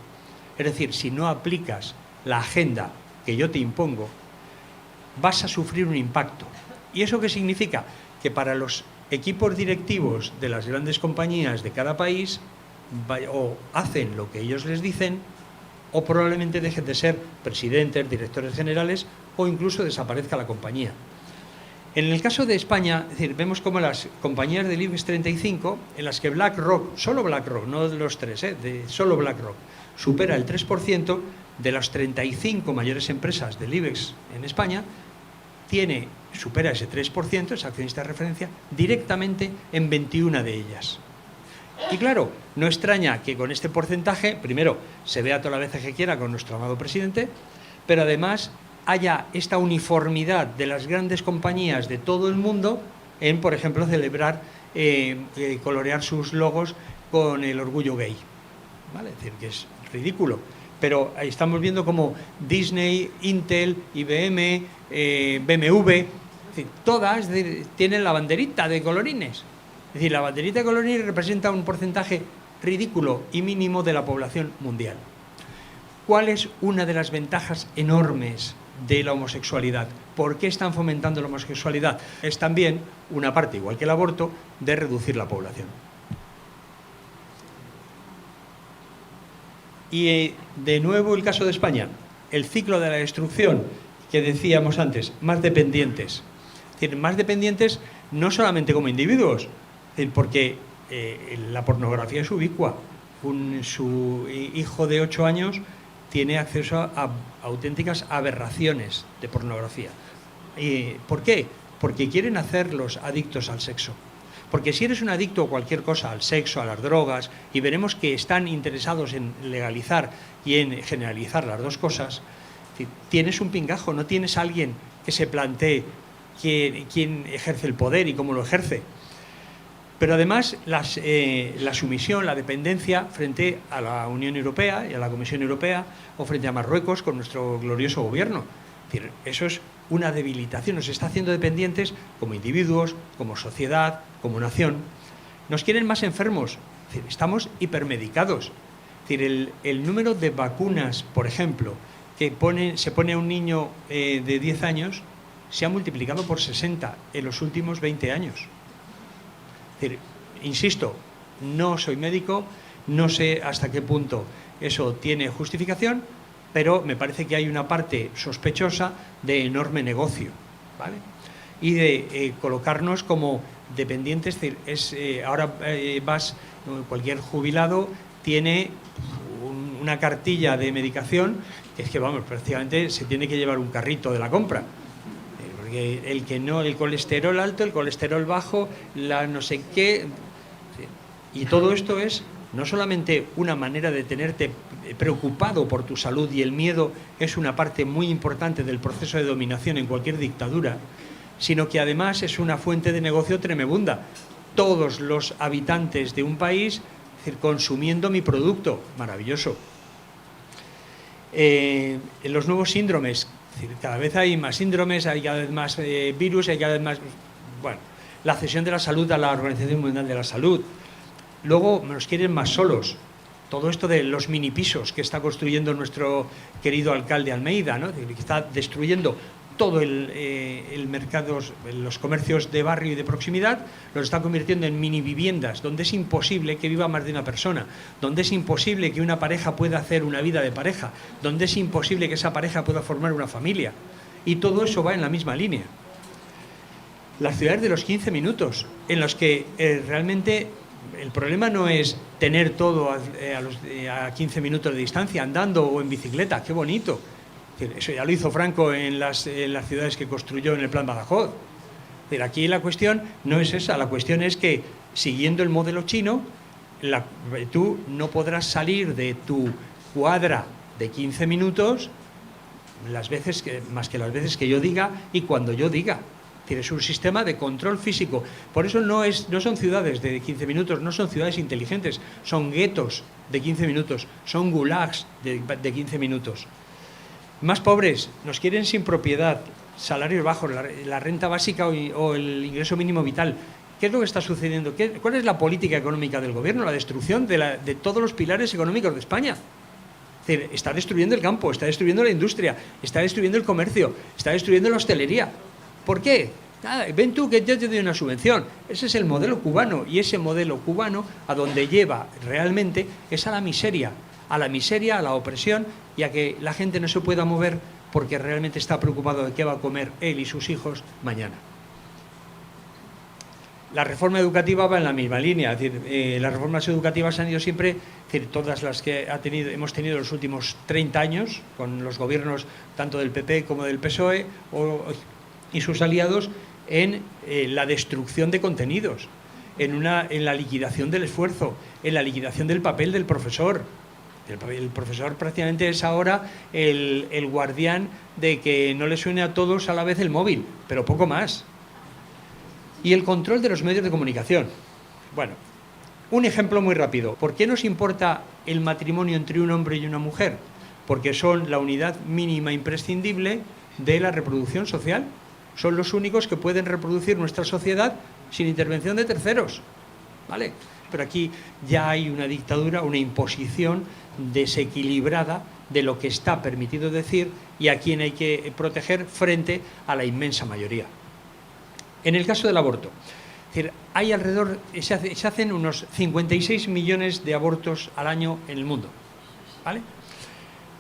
Speaker 1: es decir, si no aplicas la agenda que yo te impongo, vas a sufrir un impacto. ¿Y eso qué significa? Que para los equipos directivos de las grandes compañías de cada país o hacen lo que ellos les dicen, o probablemente dejen de ser presidentes, directores generales, o incluso desaparezca la compañía. En el caso de España, es decir, vemos como las compañías del IBEX 35, en las que BlackRock, solo BlackRock, no los tres, solo BlackRock, supera el 3% de las 35 mayores empresas del IBEX en España, supera ese 3%, es accionista de referencia, directamente en 21 de ellas. Y claro, no extraña que con este porcentaje, primero, se vea toda la vez que quiera con nuestro amado presidente, pero además haya esta uniformidad de las grandes compañías de todo el mundo en, por ejemplo, celebrar, colorear sus logos con el orgullo gay. ¿Vale? Es decir, que es ridículo. Pero ahí estamos viendo como Disney, Intel, IBM, BMW, es decir, todas tienen la banderita de colorines. Es decir, la banderita de colorines representa un porcentaje ridículo y mínimo de la población mundial. ¿Cuál es una de las ventajas enormes de la homosexualidad? ¿Por qué están fomentando la homosexualidad? Es también una parte, igual que el aborto, de reducir la población. Y de nuevo el caso de España, el ciclo de la destrucción que decíamos antes, más dependientes. Es decir, más dependientes no solamente como individuos, es decir, porque la pornografía es ubicua. Su hijo de 8 años tiene acceso a auténticas aberraciones de pornografía. ¿Por qué? Porque quieren hacerlos adictos al sexo. Porque si eres un adicto a cualquier cosa, al sexo, a las drogas, y veremos que están interesados en legalizar y en generalizar las dos cosas, tienes un pingajo, no tienes a alguien que se plantee quién ejerce el poder y cómo lo ejerce. Pero además la sumisión, la dependencia frente a la Unión Europea y a la Comisión Europea o frente a Marruecos con nuestro glorioso gobierno. Es decir, eso es una debilitación, nos está haciendo dependientes como individuos, como sociedad, como nación. Nos quieren más enfermos, es decir, estamos hipermedicados. Es decir, el número de vacunas, por ejemplo, que se pone a un niño de 10 años, se ha multiplicado por 60 en los últimos 20 años. Es decir, insisto, no soy médico, no sé hasta qué punto eso tiene justificación, pero me parece que hay una parte sospechosa de enorme negocio, ¿vale? Y de colocarnos como dependientes. Es decir, ahora cualquier jubilado tiene una cartilla de medicación que es que, vamos, prácticamente se tiene que llevar un carrito de la compra. Porque el colesterol alto, el colesterol bajo, la no sé qué. Y todo esto es no solamente una manera de tenerte preocupado por tu salud, y el miedo es una parte muy importante del proceso de dominación en cualquier dictadura, sino que además es una fuente de negocio tremenda. Todos los habitantes de un país, es decir, consumiendo mi producto, maravilloso. Los nuevos síndromes, es decir, cada vez hay más síndromes, hay cada vez más virus, hay cada vez más... Bueno, la cesión de la salud a la Organización Mundial de la Salud. Luego nos quieren más solos. Todo esto de los mini pisos que está construyendo nuestro querido alcalde Almeida, ¿no? Que está destruyendo todo el mercado, los comercios de barrio y de proximidad, los está convirtiendo en mini viviendas, donde es imposible que viva más de una persona, donde es imposible que una pareja pueda hacer una vida de pareja, donde es imposible que esa pareja pueda formar una familia. Y todo eso va en la misma línea. Las ciudades de los 15 minutos, en los que realmente el problema no es tener todo a 15 minutos de distancia, andando o en bicicleta, qué bonito. Eso ya lo hizo Franco en las ciudades que construyó en el Plan Badajoz. Pero aquí la cuestión no es esa, la cuestión es que, siguiendo el modelo chino, tú no podrás salir de tu cuadra de 15 minutos más que las veces que yo diga y cuando yo diga. Es un sistema de control físico. Por eso no son ciudades de 15 minutos, no son ciudades inteligentes, son guetos de 15 minutos, son gulags de 15 minutos. Más pobres, nos quieren sin propiedad, salarios bajos, la renta básica o el ingreso mínimo vital. ¿Qué es lo que está sucediendo? ¿Cuál es la política económica del gobierno? La destrucción de todos los pilares económicos de España. Es decir, está destruyendo el campo, está destruyendo la industria, está destruyendo el comercio, está destruyendo la hostelería. ¿Por qué? Nada, ven tú que yo te doy una subvención. Ese es el modelo cubano, y ese modelo cubano a donde lleva realmente es a la miseria, a la opresión, y a que la gente no se pueda mover porque realmente está preocupado de qué va a comer él y sus hijos mañana. La reforma educativa va en la misma línea, es decir, las reformas educativas han ido siempre, es decir, todas las que hemos tenido en los últimos 30 años, con los gobiernos tanto del PP como del PSOE y sus aliados, en la destrucción de contenidos, en la liquidación del esfuerzo, en la liquidación del papel del profesor. El profesor prácticamente es ahora el guardián de que no le suene a todos a la vez el móvil, pero poco más. Y el control de los medios de comunicación. Bueno, un ejemplo muy rápido. ¿Por qué nos importa el matrimonio entre un hombre y una mujer? Porque son la unidad mínima imprescindible de la reproducción social. Son los únicos que pueden reproducir nuestra sociedad sin intervención de terceros, ¿vale? Pero aquí ya hay una dictadura, una imposición desequilibrada de lo que está permitido decir y a quien hay que proteger frente a la inmensa mayoría. En el caso del aborto, es decir, hay se hacen unos 56 millones de abortos al año en el mundo, ¿vale?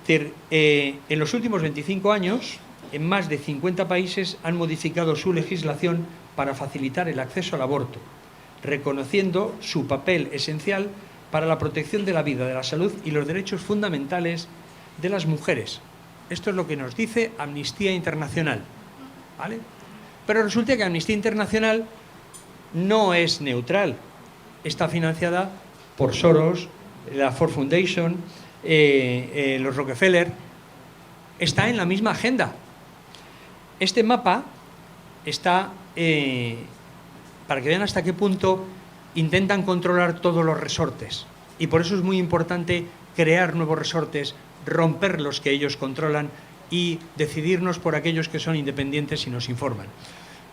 Speaker 1: Es decir, en los últimos 25 años, en más de 50 países han modificado su legislación para facilitar el acceso al aborto, reconociendo su papel esencial para la protección de la vida, de la salud y los derechos fundamentales de las mujeres. Esto es lo que nos dice Amnistía Internacional, ¿vale? Pero resulta que Amnistía Internacional no es neutral. Está financiada por Soros, la Ford Foundation, los Rockefeller. Está en la misma agenda. Este mapa está para que vean hasta qué punto intentan controlar todos los resortes. Y por eso es muy importante crear nuevos resortes, romper los que ellos controlan y decidirnos por aquellos que son independientes y nos informan.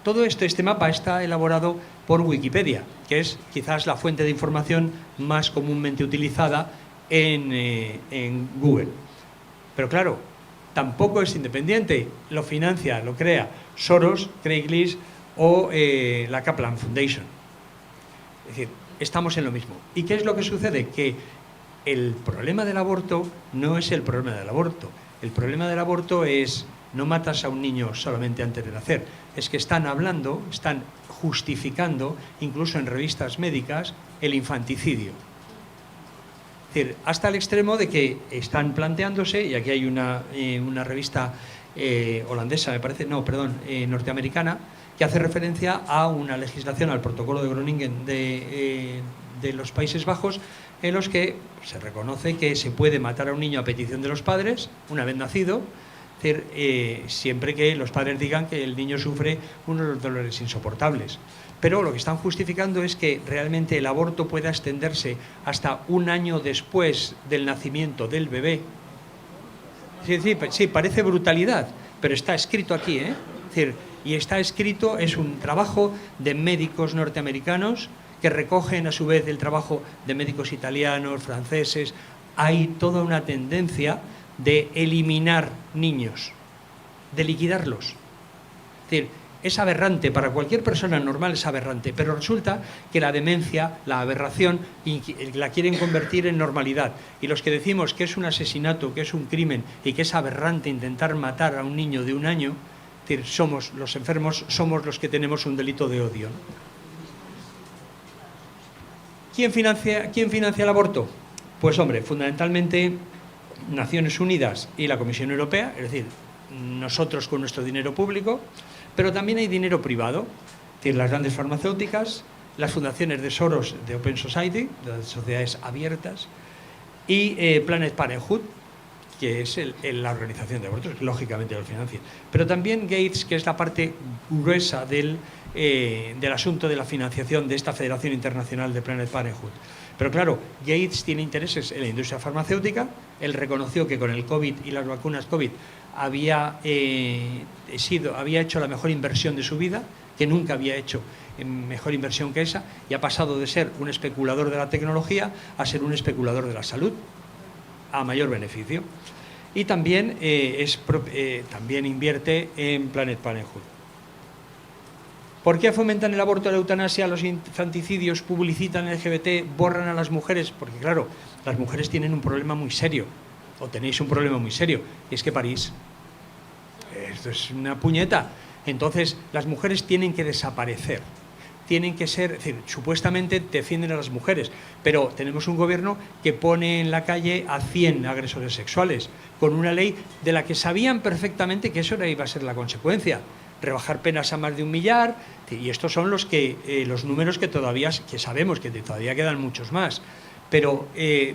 Speaker 1: Todo este mapa está elaborado por Wikipedia, que es quizás la fuente de información más comúnmente utilizada en Google. Pero claro, tampoco es independiente, lo financia, lo crea Soros, Craigslist o la Kaplan Foundation. Es decir, estamos en lo mismo. ¿Y qué es lo que sucede? Que el problema del aborto no es el problema del aborto. El problema del aborto es, no matas a un niño solamente antes de nacer, es que están hablando, están justificando, incluso en revistas médicas, el infanticidio. Es decir, hasta el extremo de que están planteándose, y aquí hay una revista holandesa, me parece, no, perdón, norteamericana, que hace referencia a una legislación, al protocolo de Groningen de de los Países Bajos, en los que se reconoce que se puede matar a un niño a petición de los padres, una vez nacido, siempre que los padres digan que el niño sufre unos dolores insoportables. Pero lo que están justificando es que realmente el aborto pueda extenderse hasta un año después del nacimiento del bebé. Sí, parece brutalidad, pero está escrito aquí, ¿eh? Es decir, y está escrito, es un trabajo de médicos norteamericanos que recogen a su vez el trabajo de médicos italianos, franceses. Hay toda una tendencia de eliminar niños, de liquidarlos. Es decir, es aberrante, para cualquier persona normal es aberrante, pero resulta que la demencia, la aberración, la quieren convertir en normalidad. Y los que decimos que es un asesinato, que es un crimen y que es aberrante intentar matar a un niño de 1 año, es decir, somos los enfermos, somos los que tenemos un delito de odio. ¿Quién financia el aborto? Pues hombre, fundamentalmente Naciones Unidas y la Comisión Europea, es decir, nosotros con nuestro dinero público, pero también hay dinero privado, es decir, las grandes farmacéuticas, las fundaciones de Soros de Open Society, de las sociedades abiertas, y Planned Parenthood, que es la organización de abortos, que lógicamente lo financia. Pero también Gates, que es la parte gruesa del asunto de la financiación de esta Federación Internacional de Planned Parenthood. Pero claro, Gates tiene intereses en la industria farmacéutica. Él reconoció que con el COVID y las vacunas COVID había hecho la mejor inversión de su vida, que nunca había hecho mejor inversión que esa, y ha pasado de ser un especulador de la tecnología a ser un especulador de la salud, a mayor beneficio. Y también, también invierte en Planned Parenthood. ¿Por qué fomentan el aborto, la eutanasia, los infanticidios, publicitan el LGBT, borran a las mujeres? Porque claro, las mujeres tienen un problema muy serio, o tenéis un problema muy serio, y es que parís. Esto es una puñeta. Entonces, las mujeres tienen que desaparecer. Tienen que ser, es decir, supuestamente defienden a las mujeres, pero tenemos un gobierno que pone en la calle a 100 agresores sexuales, con una ley de la que sabían perfectamente que eso iba a ser la consecuencia. Rebajar penas a más de 1 millar, y estos son los números que sabemos que todavía quedan muchos más, pero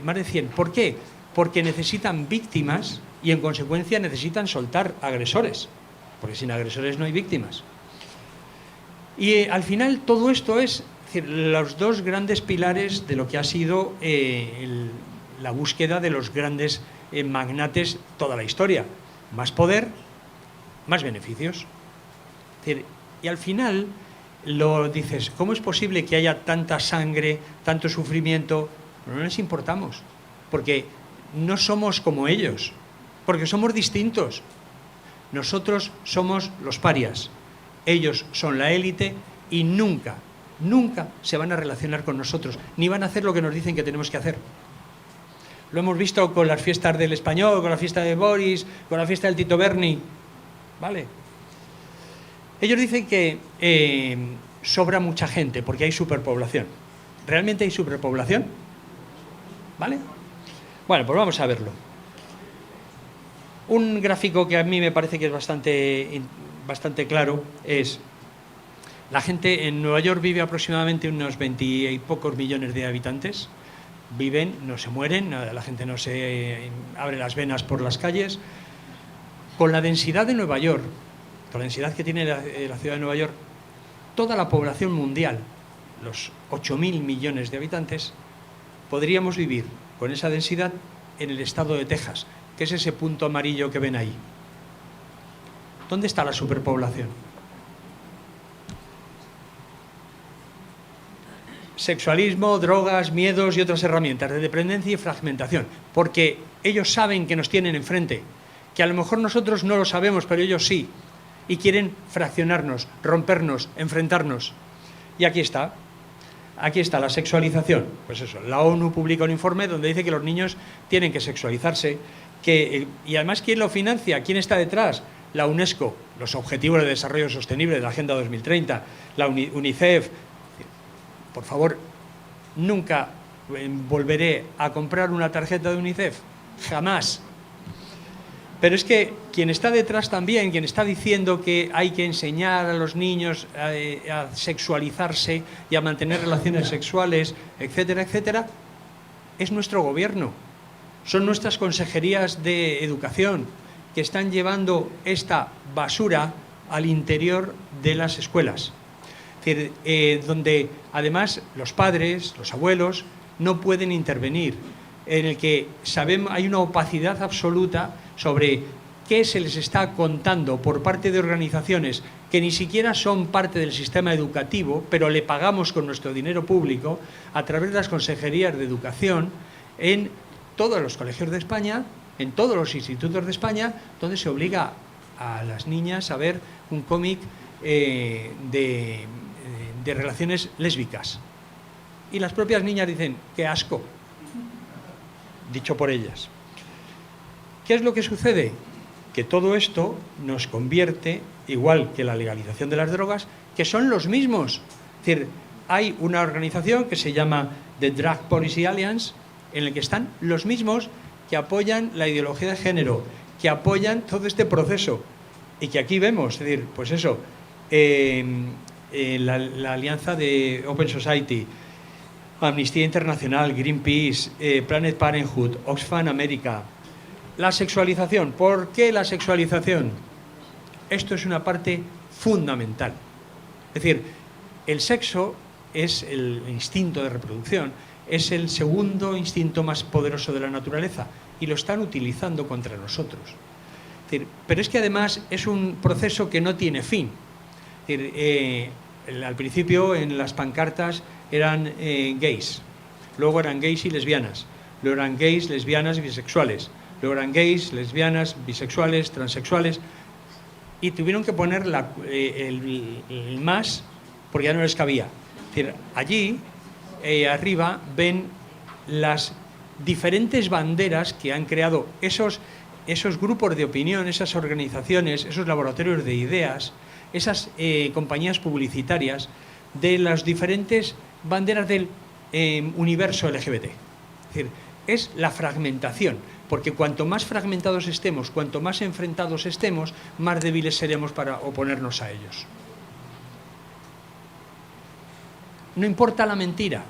Speaker 1: más de 100. ¿Por qué? Porque necesitan víctimas y en consecuencia necesitan soltar agresores, porque sin agresores no hay víctimas. Y al final todo esto es decir, los dos grandes pilares de lo que ha sido la búsqueda de los grandes magnates toda la historia: más poder, más beneficios. Y al final lo dices, ¿cómo es posible que haya tanta sangre, tanto sufrimiento? No les importamos, porque no somos como ellos, porque somos distintos. Nosotros somos los parias, ellos son la élite y nunca se van a relacionar con nosotros, ni van a hacer lo que nos dicen que tenemos que hacer. Lo hemos visto con las fiestas del Español, con la fiesta de Boris, con la fiesta del Tito Berni, ¿vale? Ellos dicen que sobra mucha gente porque hay superpoblación. ¿Realmente hay superpoblación? ¿Vale? Bueno, pues vamos a verlo. Un gráfico que a mí me parece que es bastante claro es: la gente en Nueva York vive aproximadamente unos 20 y pocos millones de habitantes. Viven, no se mueren, la gente no se abre las venas por las calles. Con la densidad de Nueva York, con la densidad que tiene la ciudad de Nueva York, toda la población mundial, los 8.000 millones de habitantes, podríamos vivir con esa densidad en el estado de Texas, que es ese punto amarillo que ven ahí. ¿Dónde está la superpoblación? Sexualismo, drogas, miedos y otras herramientas de dependencia y fragmentación, porque ellos saben que nos tienen enfrente, que a lo mejor nosotros no lo sabemos, pero ellos sí, y quieren fraccionarnos, rompernos, enfrentarnos. Y aquí está la sexualización. Pues eso, la ONU publica un informe donde dice que los niños tienen que sexualizarse, y además, ¿quién lo financia? ¿Quién está detrás? La UNESCO, los Objetivos de Desarrollo Sostenible de la Agenda 2030, la UNICEF. Por favor, nunca volveré a comprar una tarjeta de UNICEF, jamás. Pero es que quien está detrás también, quien está diciendo que hay que enseñar a los niños a sexualizarse y a mantener relaciones sexuales, etcétera, etcétera, es nuestro gobierno. Son nuestras consejerías de educación que están llevando esta basura al interior de las escuelas. Es decir, donde además los padres, los abuelos, no pueden intervenir, en el que hay una opacidad absoluta sobre qué se les está contando por parte de organizaciones que ni siquiera son parte del sistema educativo, pero le pagamos con nuestro dinero público a través de las consejerías de educación en todos los colegios de España, en todos los institutos de España, donde se obliga a las niñas a ver un cómic de relaciones lésbicas. Y las propias niñas dicen, ¡qué asco!, dicho por ellas. ¿Qué es lo que sucede? Que todo esto nos convierte, igual que la legalización de las drogas, que son los mismos. Es decir, hay una organización que se llama The Drug Policy Alliance, en el que están los mismos que apoyan la ideología de género, que apoyan todo este proceso, y que aquí vemos, es decir, pues eso, la alianza de Open Society, Amnistía Internacional, Greenpeace, Planned Parenthood, Oxfam America. La sexualización. ¿Por qué la sexualización? Esto es una parte fundamental. Es decir, el sexo es el instinto de reproducción, es el segundo instinto más poderoso de la naturaleza y lo están utilizando contra nosotros. Es decir, pero es que además es un proceso que no tiene fin. Es decir, al principio en las pancartas eran gays, luego eran gays y lesbianas, luego eran gays, lesbianas y bisexuales, luego eran gays, lesbianas, bisexuales, transexuales, y tuvieron que poner el más porque ya no les cabía. Es decir, allí arriba ven las diferentes banderas que han creado esos grupos de opinión, esas organizaciones, esos laboratorios de ideas, esas compañías publicitarias de las diferentes banderas del universo LGBT. Es decir, es la fragmentación, porque cuanto más fragmentados estemos, cuanto más enfrentados estemos, más débiles seremos para oponernos a ellos. No importa la mentira,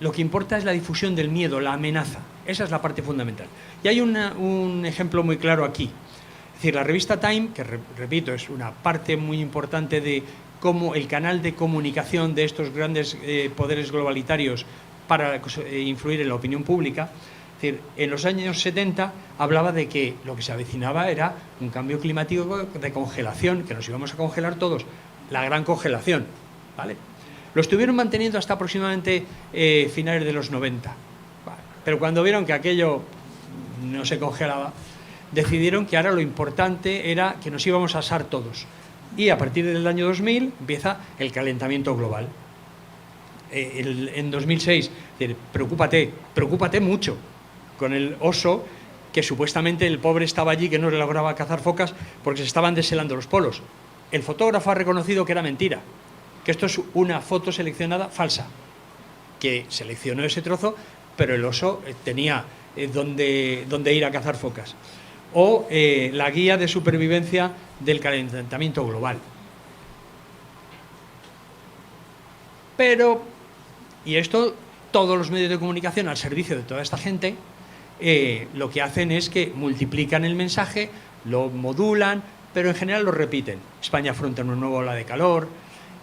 Speaker 1: lo que importa es la difusión del miedo, la amenaza. Esa es la parte fundamental. Y hay un ejemplo muy claro aquí. Es decir, la revista Time, que repito, es una parte muy importante de cómo el canal de comunicación de estos grandes poderes globalitarios para influir en la opinión pública. Es decir, en los años 70 hablaba de que lo que se avecinaba era un cambio climático de congelación, que nos íbamos a congelar todos, la gran congelación, ¿vale? Lo estuvieron manteniendo hasta aproximadamente finales de los 90. Vale. Pero cuando vieron que aquello no se congelaba, decidieron que ahora lo importante era que nos íbamos a asar todos. Y a partir del año 2000 empieza el calentamiento global. En 2006, preocúpate mucho con el oso, que supuestamente el pobre estaba allí, que no lograba cazar focas porque se estaban deshelando los polos. El fotógrafo ha reconocido que era mentira, que esto es una foto seleccionada falsa, que seleccionó ese trozo, pero el oso tenía donde ir a cazar focas. O la guía de supervivencia del calentamiento global. Pero, y esto, todos los medios de comunicación al servicio de toda esta gente, lo que hacen es que multiplican el mensaje, lo modulan, pero en general lo repiten. España afronta una nueva ola de calor,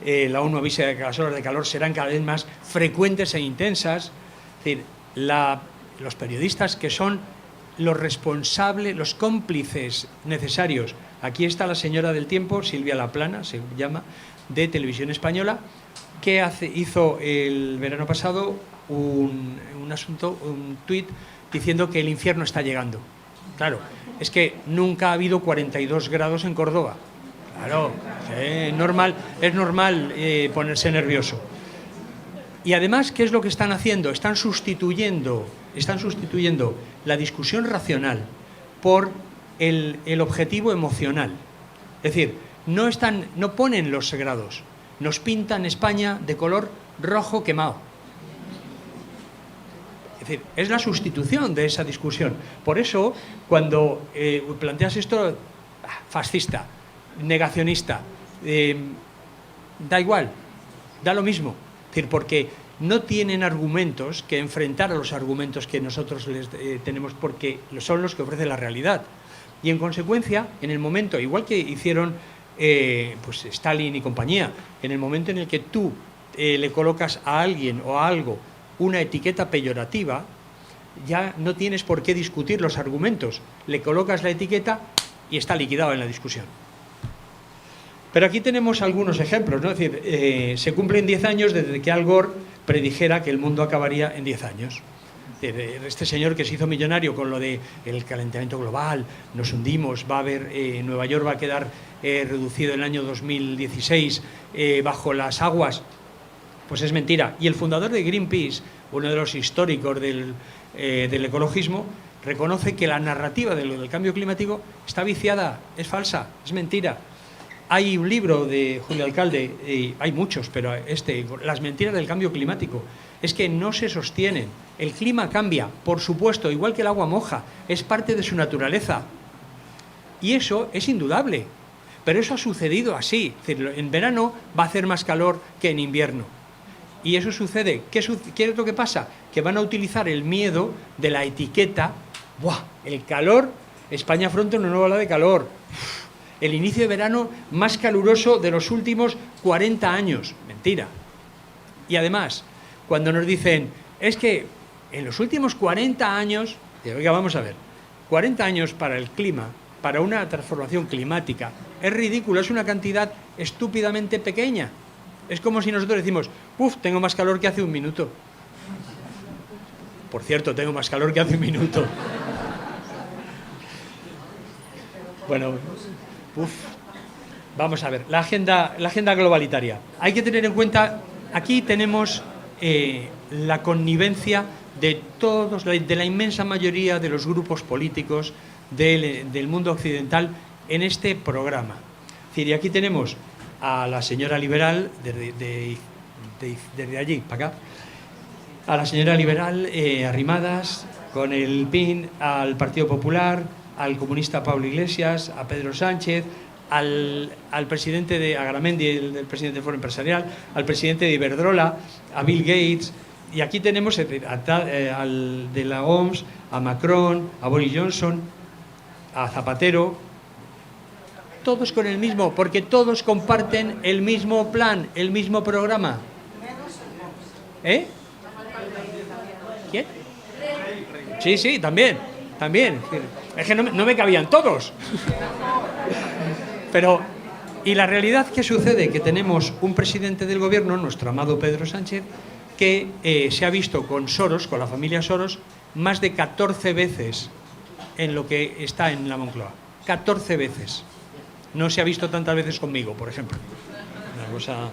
Speaker 1: la ONU avisa de que las olas de calor serán cada vez más frecuentes e intensas. Es decir, los periodistas que son los responsables, los cómplices necesarios. Aquí está la señora del tiempo, Silvia Laplana, se llama, de Televisión Española, que hizo el verano pasado un tuit diciendo que el infierno está llegando. Claro, es que nunca ha habido 42 grados en Córdoba. Claro, es normal ponerse nervioso. Y además, ¿qué es lo que están haciendo? Están sustituyendo la discusión racional por el objetivo emocional. Es decir, no ponen los grados, nos pintan España de color rojo quemado. Es decir, es la sustitución de esa discusión. Por eso, cuando planteas esto, fascista, negacionista, da igual, da lo mismo. Es decir, porque no tienen argumentos que enfrentar a los argumentos que nosotros les tenemos, porque son los que ofrece la realidad. Y en consecuencia, en el momento, igual que hicieron pues Stalin y compañía, en el momento en el que tú le colocas a alguien o a algo una etiqueta peyorativa, ya no tienes por qué discutir los argumentos. Le colocas la etiqueta y está liquidado en la discusión. Pero aquí tenemos algunos ejemplos, ¿no? Es decir, se cumplen 10 años desde que Al Gore predijera que el mundo acabaría en 10 años. Este señor que se hizo millonario con lo del calentamiento global, nos hundimos, va a haber, Nueva York va a quedar reducido en el año 2016 bajo las aguas, pues es mentira. Y el fundador de Greenpeace, uno de los históricos del ecologismo, reconoce que la narrativa del cambio climático está viciada, es falsa, es mentira. Hay un libro de Julio Alcalde, y hay muchos, pero Las mentiras del cambio climático, es que no se sostienen. El clima cambia, por supuesto, igual que el agua moja, es parte de su naturaleza. Y eso es indudable, pero eso ha sucedido así. Es decir, en verano va a hacer más calor que en invierno. Y eso sucede. ¿Qué es lo que pasa? Que van a utilizar el miedo de la etiqueta. ¡Buah! El calor, España afronta una nueva ola de calor. El inicio de verano más caluroso de los últimos 40 años. Mentira. Y además, cuando nos dicen, es que en los últimos 40 años, oiga, vamos a ver, 40 años para el clima, para una transformación climática, es ridículo, es una cantidad estúpidamente pequeña. Es como si nosotros decimos, tengo más calor que hace un minuto. Por cierto, tengo más calor que hace un minuto. Bueno, vamos a ver, la agenda globalitaria. Hay que tener en cuenta, aquí tenemos la connivencia de todos, de la inmensa mayoría de los grupos políticos del mundo occidental en este programa. Es decir, y aquí tenemos a la señora liberal, desde allí para acá, a la señora liberal Arrimadas, con el PIN, al Partido Popular, al comunista Pablo Iglesias, a Pedro Sánchez, al presidente de Agramendi, el presidente del Foro Empresarial, al presidente de Iberdrola, a Bill Gates, y aquí tenemos al de la OMS, a Macron, a Boris Johnson, a Zapatero, todos con el mismo, porque todos comparten el mismo plan, el mismo programa. ¿Quién? Sí, también. Es que no me cabían todos. Pero, y la realidad, ¿qué sucede? Que tenemos un presidente del gobierno, nuestro amado Pedro Sánchez, que se ha visto con Soros, con la familia Soros, más de 14 veces en lo que está en la Moncloa. 14 veces. No se ha visto tantas veces conmigo, por ejemplo. Una cosa.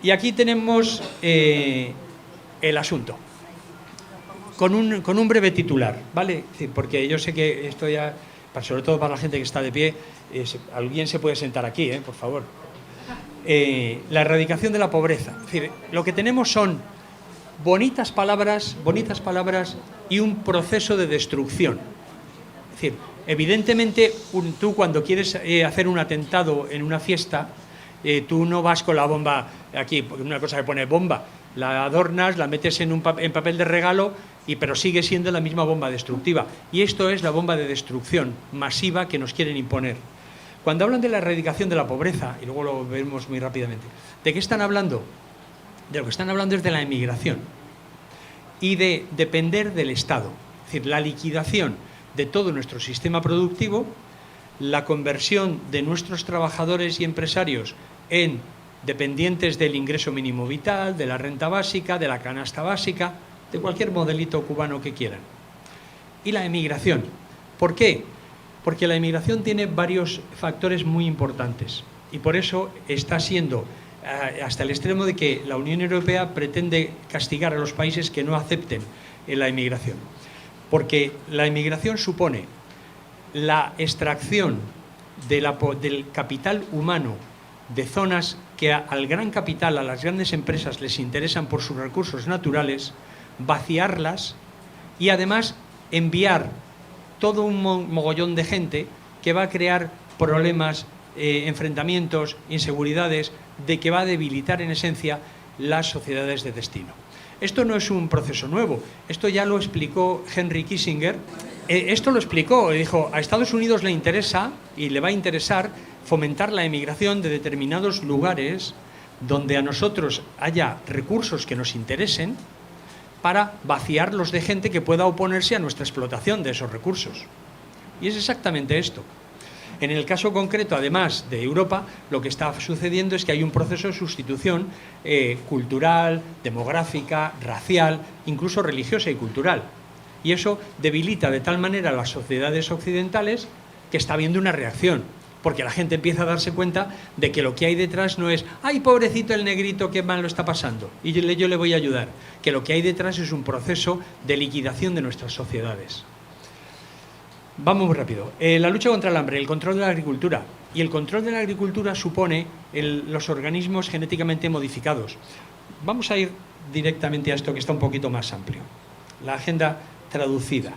Speaker 1: Y aquí tenemos el asunto. Con un breve titular, ¿vale? Porque yo sé que esto ya, sobre todo para la gente que está de pie, alguien se puede sentar aquí, por favor. La erradicación de la pobreza. Es decir, lo que tenemos son bonitas palabras y un proceso de destrucción. Es decir, evidentemente, tú cuando quieres hacer un atentado en una fiesta, tú no vas con la bomba aquí, una cosa que pone bomba, la adornas, la metes en papel de regalo, pero sigue siendo la misma bomba destructiva. Y esto es la bomba de destrucción masiva que nos quieren imponer. Cuando hablan de la erradicación de la pobreza, y luego lo vemos muy rápidamente, ¿de qué están hablando? De lo que están hablando es de la emigración y de depender del Estado. Es decir, la liquidación de todo nuestro sistema productivo, la conversión de nuestros trabajadores y empresarios en dependientes del ingreso mínimo vital, de la renta básica, de la canasta básica, de cualquier modelito cubano que quieran. Y la emigración. ¿Por qué? Porque la emigración tiene varios factores muy importantes y por eso está siendo hasta el extremo de que la Unión Europea pretende castigar a los países que no acepten la emigración. Porque la emigración supone la extracción del capital humano de zonas que al gran capital, a las grandes empresas les interesan por sus recursos naturales, vaciarlas y además enviar todo un mogollón de gente que va a crear problemas, enfrentamientos, inseguridades, de que va a debilitar en esencia las sociedades de destino. Esto no es un proceso nuevo, esto ya lo explicó Henry Kissinger. Esto lo explicó, dijo, a Estados Unidos le interesa y le va a interesar fomentar la emigración de determinados lugares donde a nosotros haya recursos que nos interesen para vaciarlos de gente que pueda oponerse a nuestra explotación de esos recursos. Y es exactamente esto. En el caso concreto, además de Europa, lo que está sucediendo es que hay un proceso de sustitución cultural, demográfica, racial, incluso religiosa y cultural. Y eso debilita de tal manera a las sociedades occidentales que está habiendo una reacción, porque la gente empieza a darse cuenta de que lo que hay detrás no es ¡ay, pobrecito el negrito, qué mal lo está pasando! Y yo le voy a ayudar. Que lo que hay detrás es un proceso de liquidación de nuestras sociedades. Vamos muy rápido. La lucha contra el hambre, el control de la agricultura. Y el control de la agricultura supone los organismos genéticamente modificados. Vamos a ir directamente a esto que está un poquito más amplio. La agenda traducida.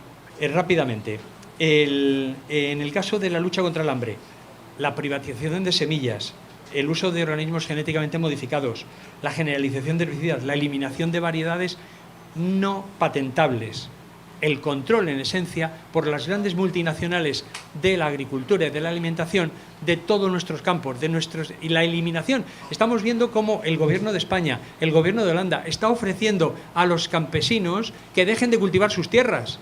Speaker 1: Rápidamente. En el caso de la lucha contra el hambre, la privatización de semillas, el uso de organismos genéticamente modificados, la generalización de herbicidas, la eliminación de variedades no patentables, el control, en esencia, por las grandes multinacionales de la agricultura y de la alimentación de todos nuestros campos, y la eliminación. Estamos viendo cómo el Gobierno de España, el Gobierno de Holanda, está ofreciendo a los campesinos que dejen de cultivar sus tierras.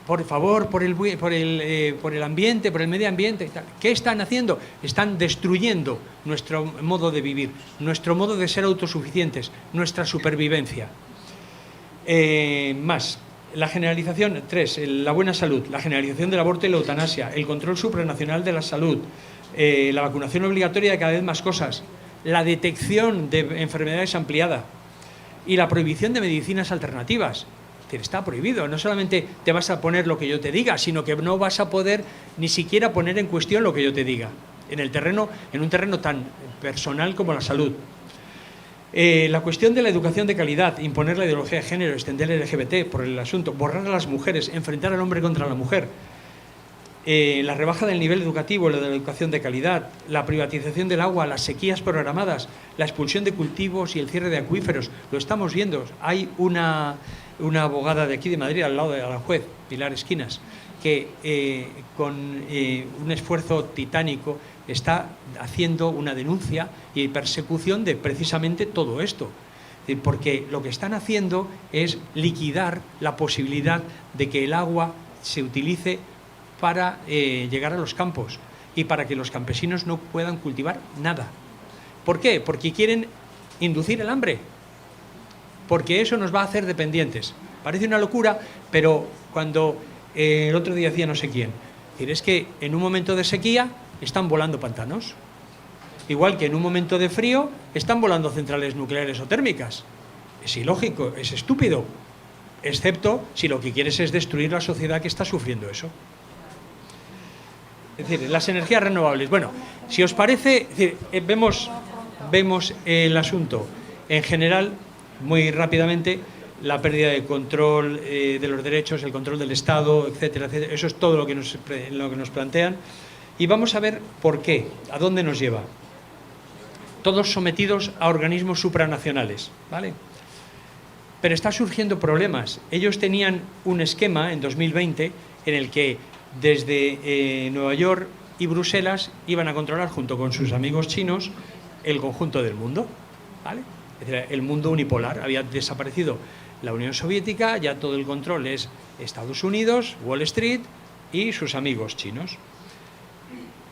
Speaker 1: Por favor, por el ambiente, por el medio ambiente. ¿Qué están haciendo? Están destruyendo nuestro modo de vivir, nuestro modo de ser autosuficientes, nuestra supervivencia. Más, la generalización, 3, la buena salud, la generalización del aborto y la eutanasia, el control supranacional de la salud, la vacunación obligatoria de cada vez más cosas, la detección de enfermedades ampliada y la prohibición de medicinas alternativas. Está prohibido, no solamente te vas a poner lo que yo te diga, sino que no vas a poder ni siquiera poner en cuestión lo que yo te diga, en un terreno tan personal como la salud. La cuestión de la educación de calidad, imponer la ideología de género, extender el LGBT por el asunto, borrar a las mujeres, enfrentar al hombre contra la mujer, la rebaja del nivel educativo, la de la educación de calidad, la privatización del agua, las sequías programadas, la expulsión de cultivos y el cierre de acuíferos. Lo estamos viendo. Hay una abogada de aquí de Madrid, al lado de la juez, Pilar Esquinas, que con un esfuerzo titánico está haciendo una denuncia y persecución de precisamente todo esto. Porque lo que están haciendo es liquidar la posibilidad de que el agua se utilice para llegar a los campos y para que los campesinos no puedan cultivar nada. ¿Por qué? Porque quieren inducir el hambre, porque eso nos va a hacer dependientes. Parece una locura, pero cuando el otro día decía no sé quién, es que en un momento de sequía están volando pantanos, igual que en un momento de frío están volando centrales nucleares o térmicas. Es ilógico, es estúpido, excepto si lo que quieres es destruir la sociedad que está sufriendo eso. Es decir, las energías renovables. Bueno, si os parece, es decir, vemos el asunto en general, muy rápidamente, la pérdida de control de los derechos, el control del Estado, etcétera, etcétera. Eso es todo lo que nos plantean. Y vamos a ver por qué, a dónde nos lleva. Todos sometidos a organismos supranacionales, ¿vale? Pero están surgiendo problemas. Ellos tenían un esquema en 2020 en el que desde Nueva York y Bruselas iban a controlar, junto con sus amigos chinos, el conjunto del mundo, ¿vale? Es decir, el mundo unipolar. Había desaparecido la Unión Soviética, ya todo el control es Estados Unidos, Wall Street y sus amigos chinos.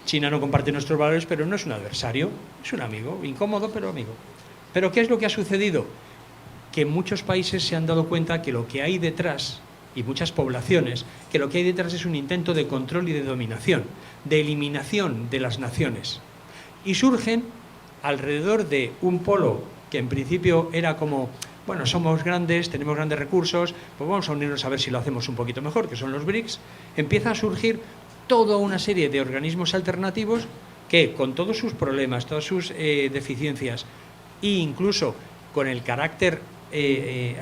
Speaker 1: China no comparte nuestros valores, pero no es un adversario, es un amigo, incómodo, pero amigo. ¿Pero qué es lo que ha sucedido? Que muchos países se han dado cuenta que lo que hay detrás, y muchas poblaciones, que lo que hay detrás es un intento de control y de dominación, de eliminación de las naciones. Y surgen alrededor de un polo que en principio era como, bueno, somos grandes, tenemos grandes recursos, pues vamos a unirnos a ver si lo hacemos un poquito mejor, que son los BRICS. Empieza a surgir toda una serie de organismos alternativos que, con todos sus problemas, todas sus deficiencias, e incluso con el carácter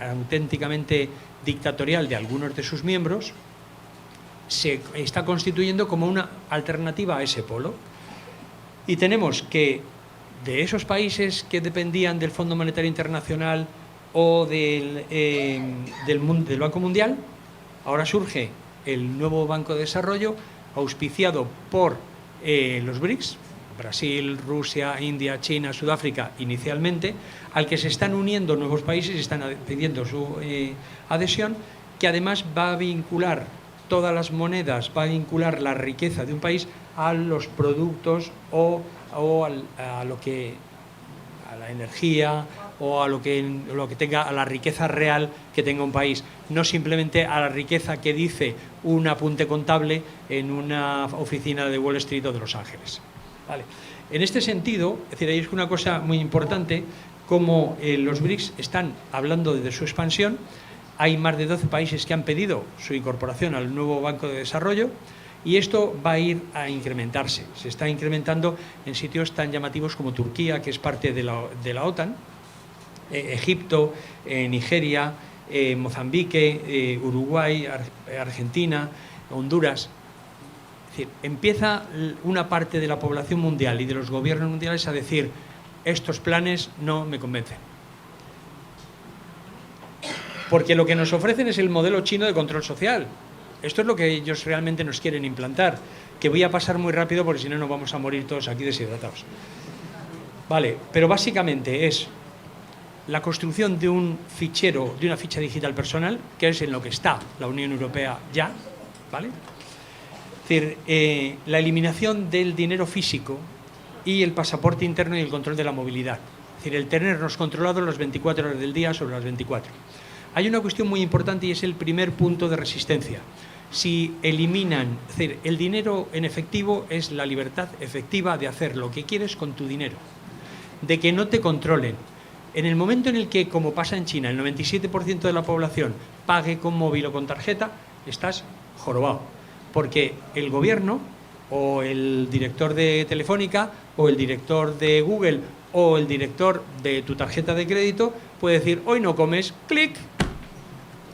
Speaker 1: auténticamente dictatorial de algunos de sus miembros, se está constituyendo como una alternativa a ese polo. Y tenemos que de esos países que dependían del Fondo Monetario Internacional o del Banco Mundial, ahora surge el nuevo Banco de Desarrollo, auspiciado por los BRICS, Brasil, Rusia, India, China, Sudáfrica, inicialmente, al que se están uniendo nuevos países y están pidiendo su adhesión, que además va a vincular todas las monedas, va a vincular la riqueza de un país a los productos o a la energía o a lo que tenga, a la riqueza real que tenga un país, no simplemente a la riqueza que dice un apunte contable en una oficina de Wall Street o de Los Ángeles. Vale. En este sentido, es decir, hay una cosa muy importante, como los BRICS están hablando de su expansión. Hay más de 12 países que han pedido su incorporación al nuevo Banco de Desarrollo y esto va a ir a incrementarse. Se está incrementando en sitios tan llamativos como Turquía, que es parte de la OTAN, Egipto, Nigeria, Mozambique, Uruguay, Argentina, Honduras. Es decir, empieza una parte de la población mundial y de los gobiernos mundiales a decir: estos planes no me convencen. Porque lo que nos ofrecen es el modelo chino de control social. Esto es lo que ellos realmente nos quieren implantar, que voy a pasar muy rápido porque si no nos vamos a morir todos aquí deshidratados. Vale, pero básicamente es la construcción de un fichero, de una ficha digital personal, que es en lo que está la Unión Europea ya, ¿vale? Es decir, la eliminación del dinero físico y el pasaporte interno y el control de la movilidad. Es decir, el tenernos controlados las 24 horas del día sobre las 24. Hay una cuestión muy importante y es el primer punto de resistencia. Si eliminan, es decir, el dinero en efectivo es la libertad efectiva de hacer lo que quieres con tu dinero, de que no te controlen. En el momento en el que, como pasa en China, el 97% de la población pague con móvil o con tarjeta, estás jorobado, porque el gobierno o el director de Telefónica o el director de Google o el director de tu tarjeta de crédito puede decir: hoy no comes, clic,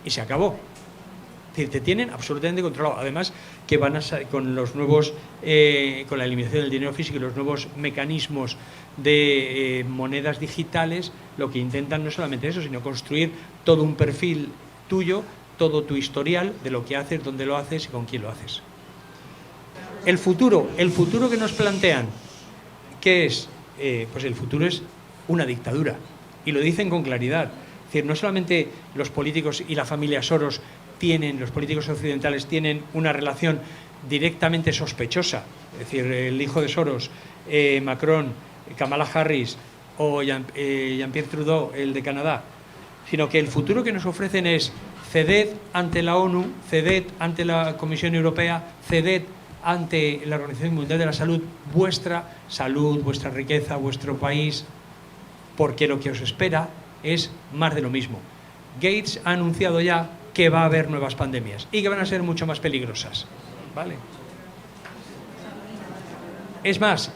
Speaker 1: y se acabó. Es decir, te tienen absolutamente controlado. Además, que van a con los nuevos, con la eliminación del dinero físico y los nuevos mecanismos de monedas digitales, lo que intentan no es solamente eso, sino construir todo un perfil tuyo, todo tu historial de lo que haces, dónde lo haces y con quién lo haces. El futuro que nos plantean, ¿qué es? Pues el futuro es una dictadura, y lo dicen con claridad. Es decir, no solamente los políticos y la familia Soros los políticos occidentales tienen una relación directamente sospechosa, es decir, el hijo de Soros, Macron, Kamala Harris o Jean-Pierre Trudeau, el de Canadá, sino que el futuro que nos ofrecen es: ceded ante la ONU, ceded ante la Comisión Europea, ceded ante la Organización Mundial de la Salud, vuestra salud, vuestra riqueza, vuestro país, porque lo que os espera es más de lo mismo. Gates ha anunciado ya que va a haber nuevas pandemias y que van a ser mucho más peligrosas, ¿vale? Es más,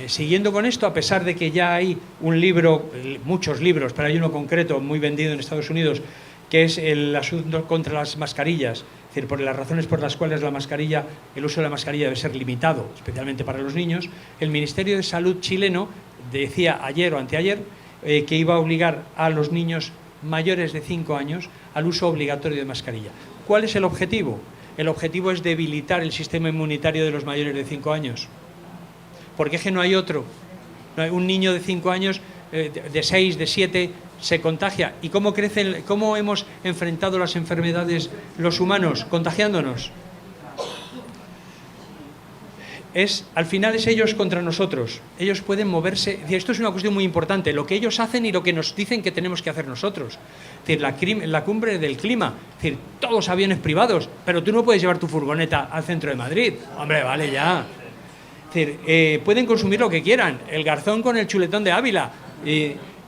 Speaker 1: siguiendo con esto, a pesar de que ya hay un libro, muchos libros, pero hay uno concreto muy vendido en Estados Unidos, que es el asunto contra las mascarillas, es decir, por las razones por las cuales el uso de la mascarilla debe ser limitado, especialmente para los niños. El Ministerio de Salud chileno decía ayer o anteayer que iba a obligar a los niños mayores de 5 años al uso obligatorio de mascarilla. ¿Cuál es el objetivo? El objetivo es debilitar el sistema inmunitario de los mayores de 5 años. Porque es que no hay otro. No hay un niño de 5 años, de 6, de 7, se contagia. ¿Y cómo hemos enfrentado las enfermedades los humanos? Contagiándonos. Al final es ellos contra nosotros. Ellos pueden moverse. Esto es una cuestión muy importante, lo que ellos hacen y lo que nos dicen que tenemos que hacer nosotros. Es decir, la cumbre del clima, es decir, todos aviones privados, pero tú no puedes llevar tu furgoneta al centro de Madrid. Hombre, vale ya. Es decir, pueden consumir lo que quieran, el garzón con el chuletón de Ávila,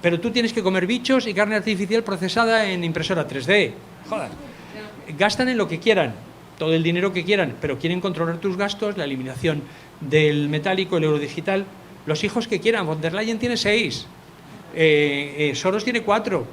Speaker 1: pero tú tienes que comer bichos y carne artificial procesada en impresora 3D. Joder. Gastan en lo que quieran, todo el dinero que quieran, pero quieren controlar tus gastos, la eliminación del metálico, el euro digital, los hijos que quieran. Von der Leyen tiene 6. Soros tiene 4,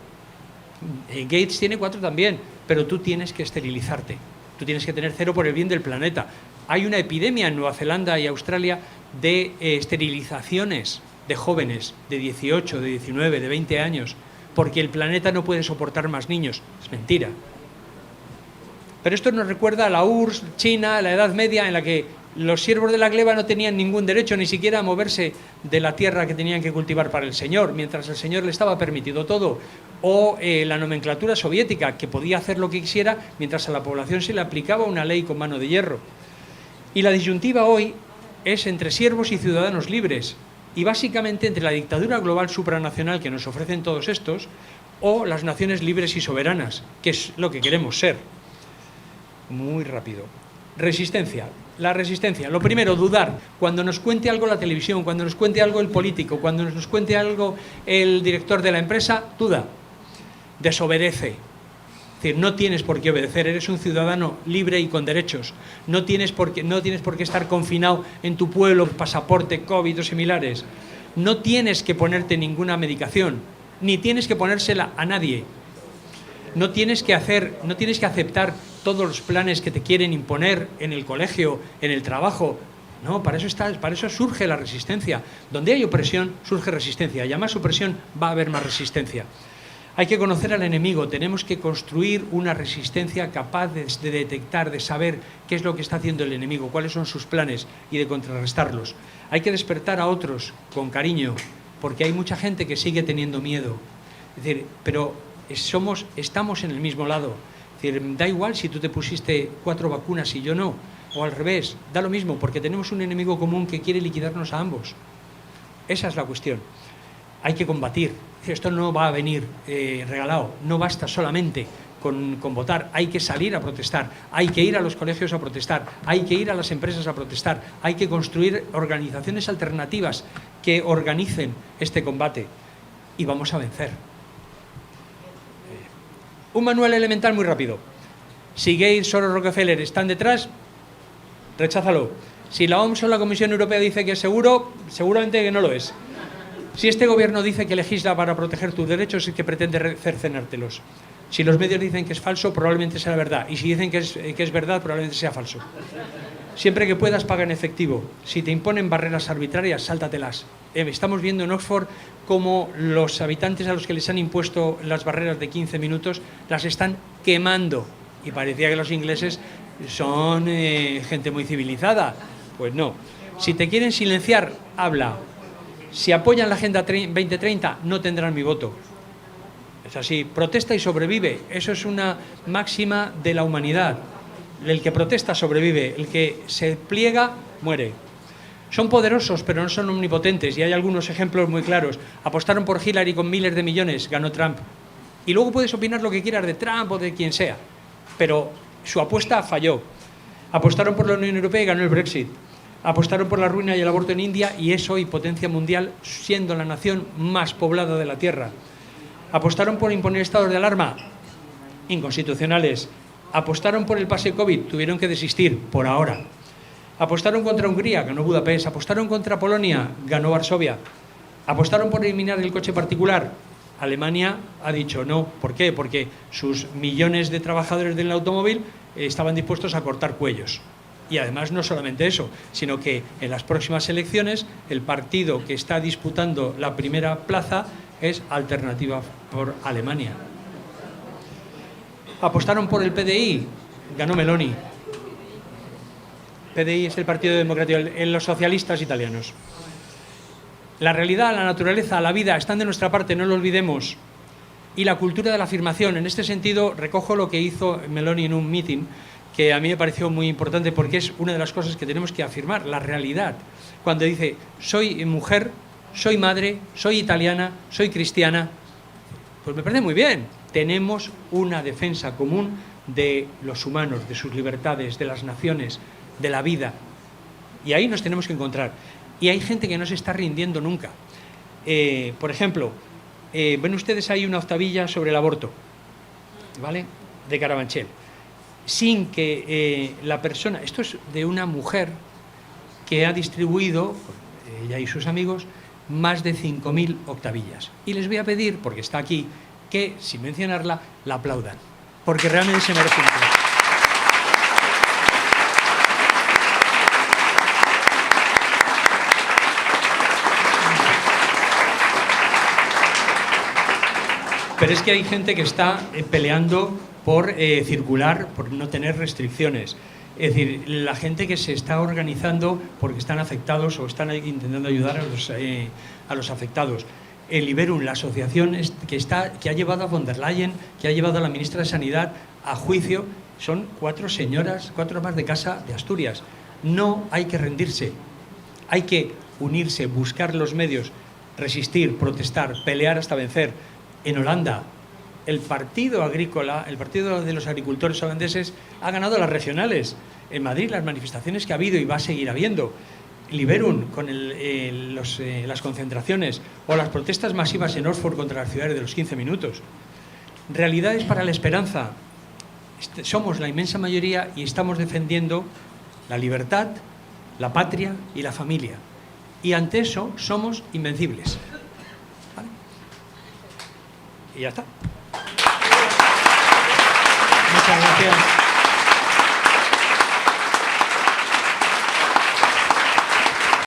Speaker 1: Gates tiene 4 también, pero tú tienes que esterilizarte, tú tienes que tener 0 por el bien del planeta. Hay una epidemia en Nueva Zelanda y Australia de esterilizaciones de jóvenes de 18, de 19, de 20 años, porque el planeta no puede soportar más niños. Es mentira. Pero esto nos recuerda a la URSS, China, la Edad Media, en la que los siervos de la gleba no tenían ningún derecho ni siquiera a moverse de la tierra que tenían que cultivar para el Señor, mientras el Señor le estaba permitido todo. O la nomenclatura soviética, que podía hacer lo que quisiera, mientras a la población se le aplicaba una ley con mano de hierro. Y la disyuntiva hoy es entre siervos y ciudadanos libres, y básicamente entre la dictadura global supranacional que nos ofrecen todos estos, o las naciones libres y soberanas, que es lo que queremos ser. Muy rápido. Resistencia. La resistencia. Lo primero, dudar. Cuando nos cuente algo la televisión, cuando nos cuente algo el político, cuando nos cuente algo el director de la empresa, duda. Desobedece. Es decir, no tienes por qué obedecer, eres un ciudadano libre y con derechos. No tienes por qué estar confinado en tu pueblo, pasaporte, COVID o similares. No tienes que ponerte ninguna medicación, ni tienes que ponérsela a nadie. No tienes que aceptar todos los planes que te quieren imponer en el colegio, en el trabajo. No, para eso surge la resistencia. Donde hay opresión, surge resistencia. Y a más opresión va a haber más resistencia. Hay que conocer al enemigo, tenemos que construir una resistencia capaz de detectar, de saber qué es lo que está haciendo el enemigo, cuáles son sus planes y de contrarrestarlos. Hay que despertar a otros con cariño, porque hay mucha gente que sigue teniendo miedo. Es decir, pero estamos en el mismo lado. Es decir, da igual si tú te pusiste 4 vacunas y yo no, o al revés, da lo mismo, porque tenemos un enemigo común que quiere liquidarnos a ambos. Esa es la cuestión. Hay que combatir. Esto no va a venir regalado, no basta solamente con votar, hay que salir a protestar, hay que ir a los colegios a protestar, hay que ir a las empresas a protestar, hay que construir organizaciones alternativas que organicen este combate y vamos a vencer. Un manual elemental muy rápido. Si Gates, Soros, Rockefeller están detrás, recházalo. Si la OMS o la Comisión Europea dice que es seguro, seguramente que no lo es. Si este gobierno dice que legisla para proteger tus derechos y que pretende cercenártelos. Si los medios dicen que es falso, probablemente sea verdad. Y si dicen que es verdad, probablemente sea falso. Siempre que puedas, paga en efectivo. Si te imponen barreras arbitrarias, sáltatelas. Estamos viendo en Oxford cómo los habitantes a los que les han impuesto las barreras de 15 minutos las están quemando. Y parecía que los ingleses son gente muy civilizada. Pues no. Si te quieren silenciar, habla. Si apoyan la Agenda 2030, no tendrán mi voto. Es así, protesta y sobrevive. Eso es una máxima de la humanidad. El que protesta sobrevive, el que se pliega muere. Son poderosos, pero no son omnipotentes, y hay algunos ejemplos muy claros. Apostaron por Hillary con miles de millones, ganó Trump. Y luego puedes opinar lo que quieras de Trump o de quien sea, pero su apuesta falló. Apostaron por la Unión Europea y ganó el Brexit. Apostaron por la ruina y el aborto en India y es hoy potencia mundial, siendo la nación más poblada de la Tierra. Apostaron por imponer estados de alarma, inconstitucionales. Apostaron por el pase COVID, tuvieron que desistir, por ahora. Apostaron contra Hungría, ganó Budapest. Apostaron contra Polonia, ganó Varsovia. Apostaron por eliminar el coche particular. Alemania ha dicho no. ¿Por qué? Porque sus millones de trabajadores del automóvil estaban dispuestos a cortar cuellos. Y además no solamente eso, sino que en las próximas elecciones el partido que está disputando la primera plaza es Alternativa por Alemania. Apostaron por el PDI, ganó Meloni. PDI es el Partido Democrático, en los socialistas italianos. La realidad, la naturaleza, la vida están de nuestra parte, no lo olvidemos. Y la cultura de la afirmación. En este sentido, recojo lo que hizo Meloni en un meeting, que a mí me pareció muy importante porque es una de las cosas que tenemos que afirmar, la realidad. Cuando dice, soy mujer, soy madre, soy italiana, soy cristiana, pues me parece muy bien. Tenemos una defensa común de los humanos, de sus libertades, de las naciones, de la vida. Y ahí nos tenemos que encontrar. Y hay gente que no se está rindiendo nunca. Por ejemplo, ven ustedes ahí una octavilla sobre el aborto, ¿vale? De Carabanchel. Sin que la persona... Esto es de una mujer que ha distribuido, ella y sus amigos, más de 5.000 octavillas. Y les voy a pedir, porque está aquí, que, sin mencionarla, la aplaudan, porque realmente se merece un aplauso. Pero es que hay gente que está peleando por circular, por no tener restricciones. Es decir, la gente que se está organizando porque están afectados o están intentando ayudar a los afectados. El Liberum, la asociación que ha llevado a von der Leyen, que ha llevado a la ministra de Sanidad a juicio, son 4 señoras, 4 amas de casa de Asturias. No hay que rendirse, hay que unirse, buscar los medios, resistir, protestar, pelear hasta vencer. En Holanda, el partido agrícola, el partido de los agricultores holandeses, ha ganado las regionales. En Madrid, las manifestaciones que ha habido y va a seguir habiendo. Liberum, con las concentraciones, o las protestas masivas en Oxford contra las ciudades de los 15 minutos. Realidades para la esperanza. Somos la inmensa mayoría y estamos defendiendo la libertad, la patria y la familia. Y ante eso somos invencibles. ¿Vale? Y ya está. Muchas gracias.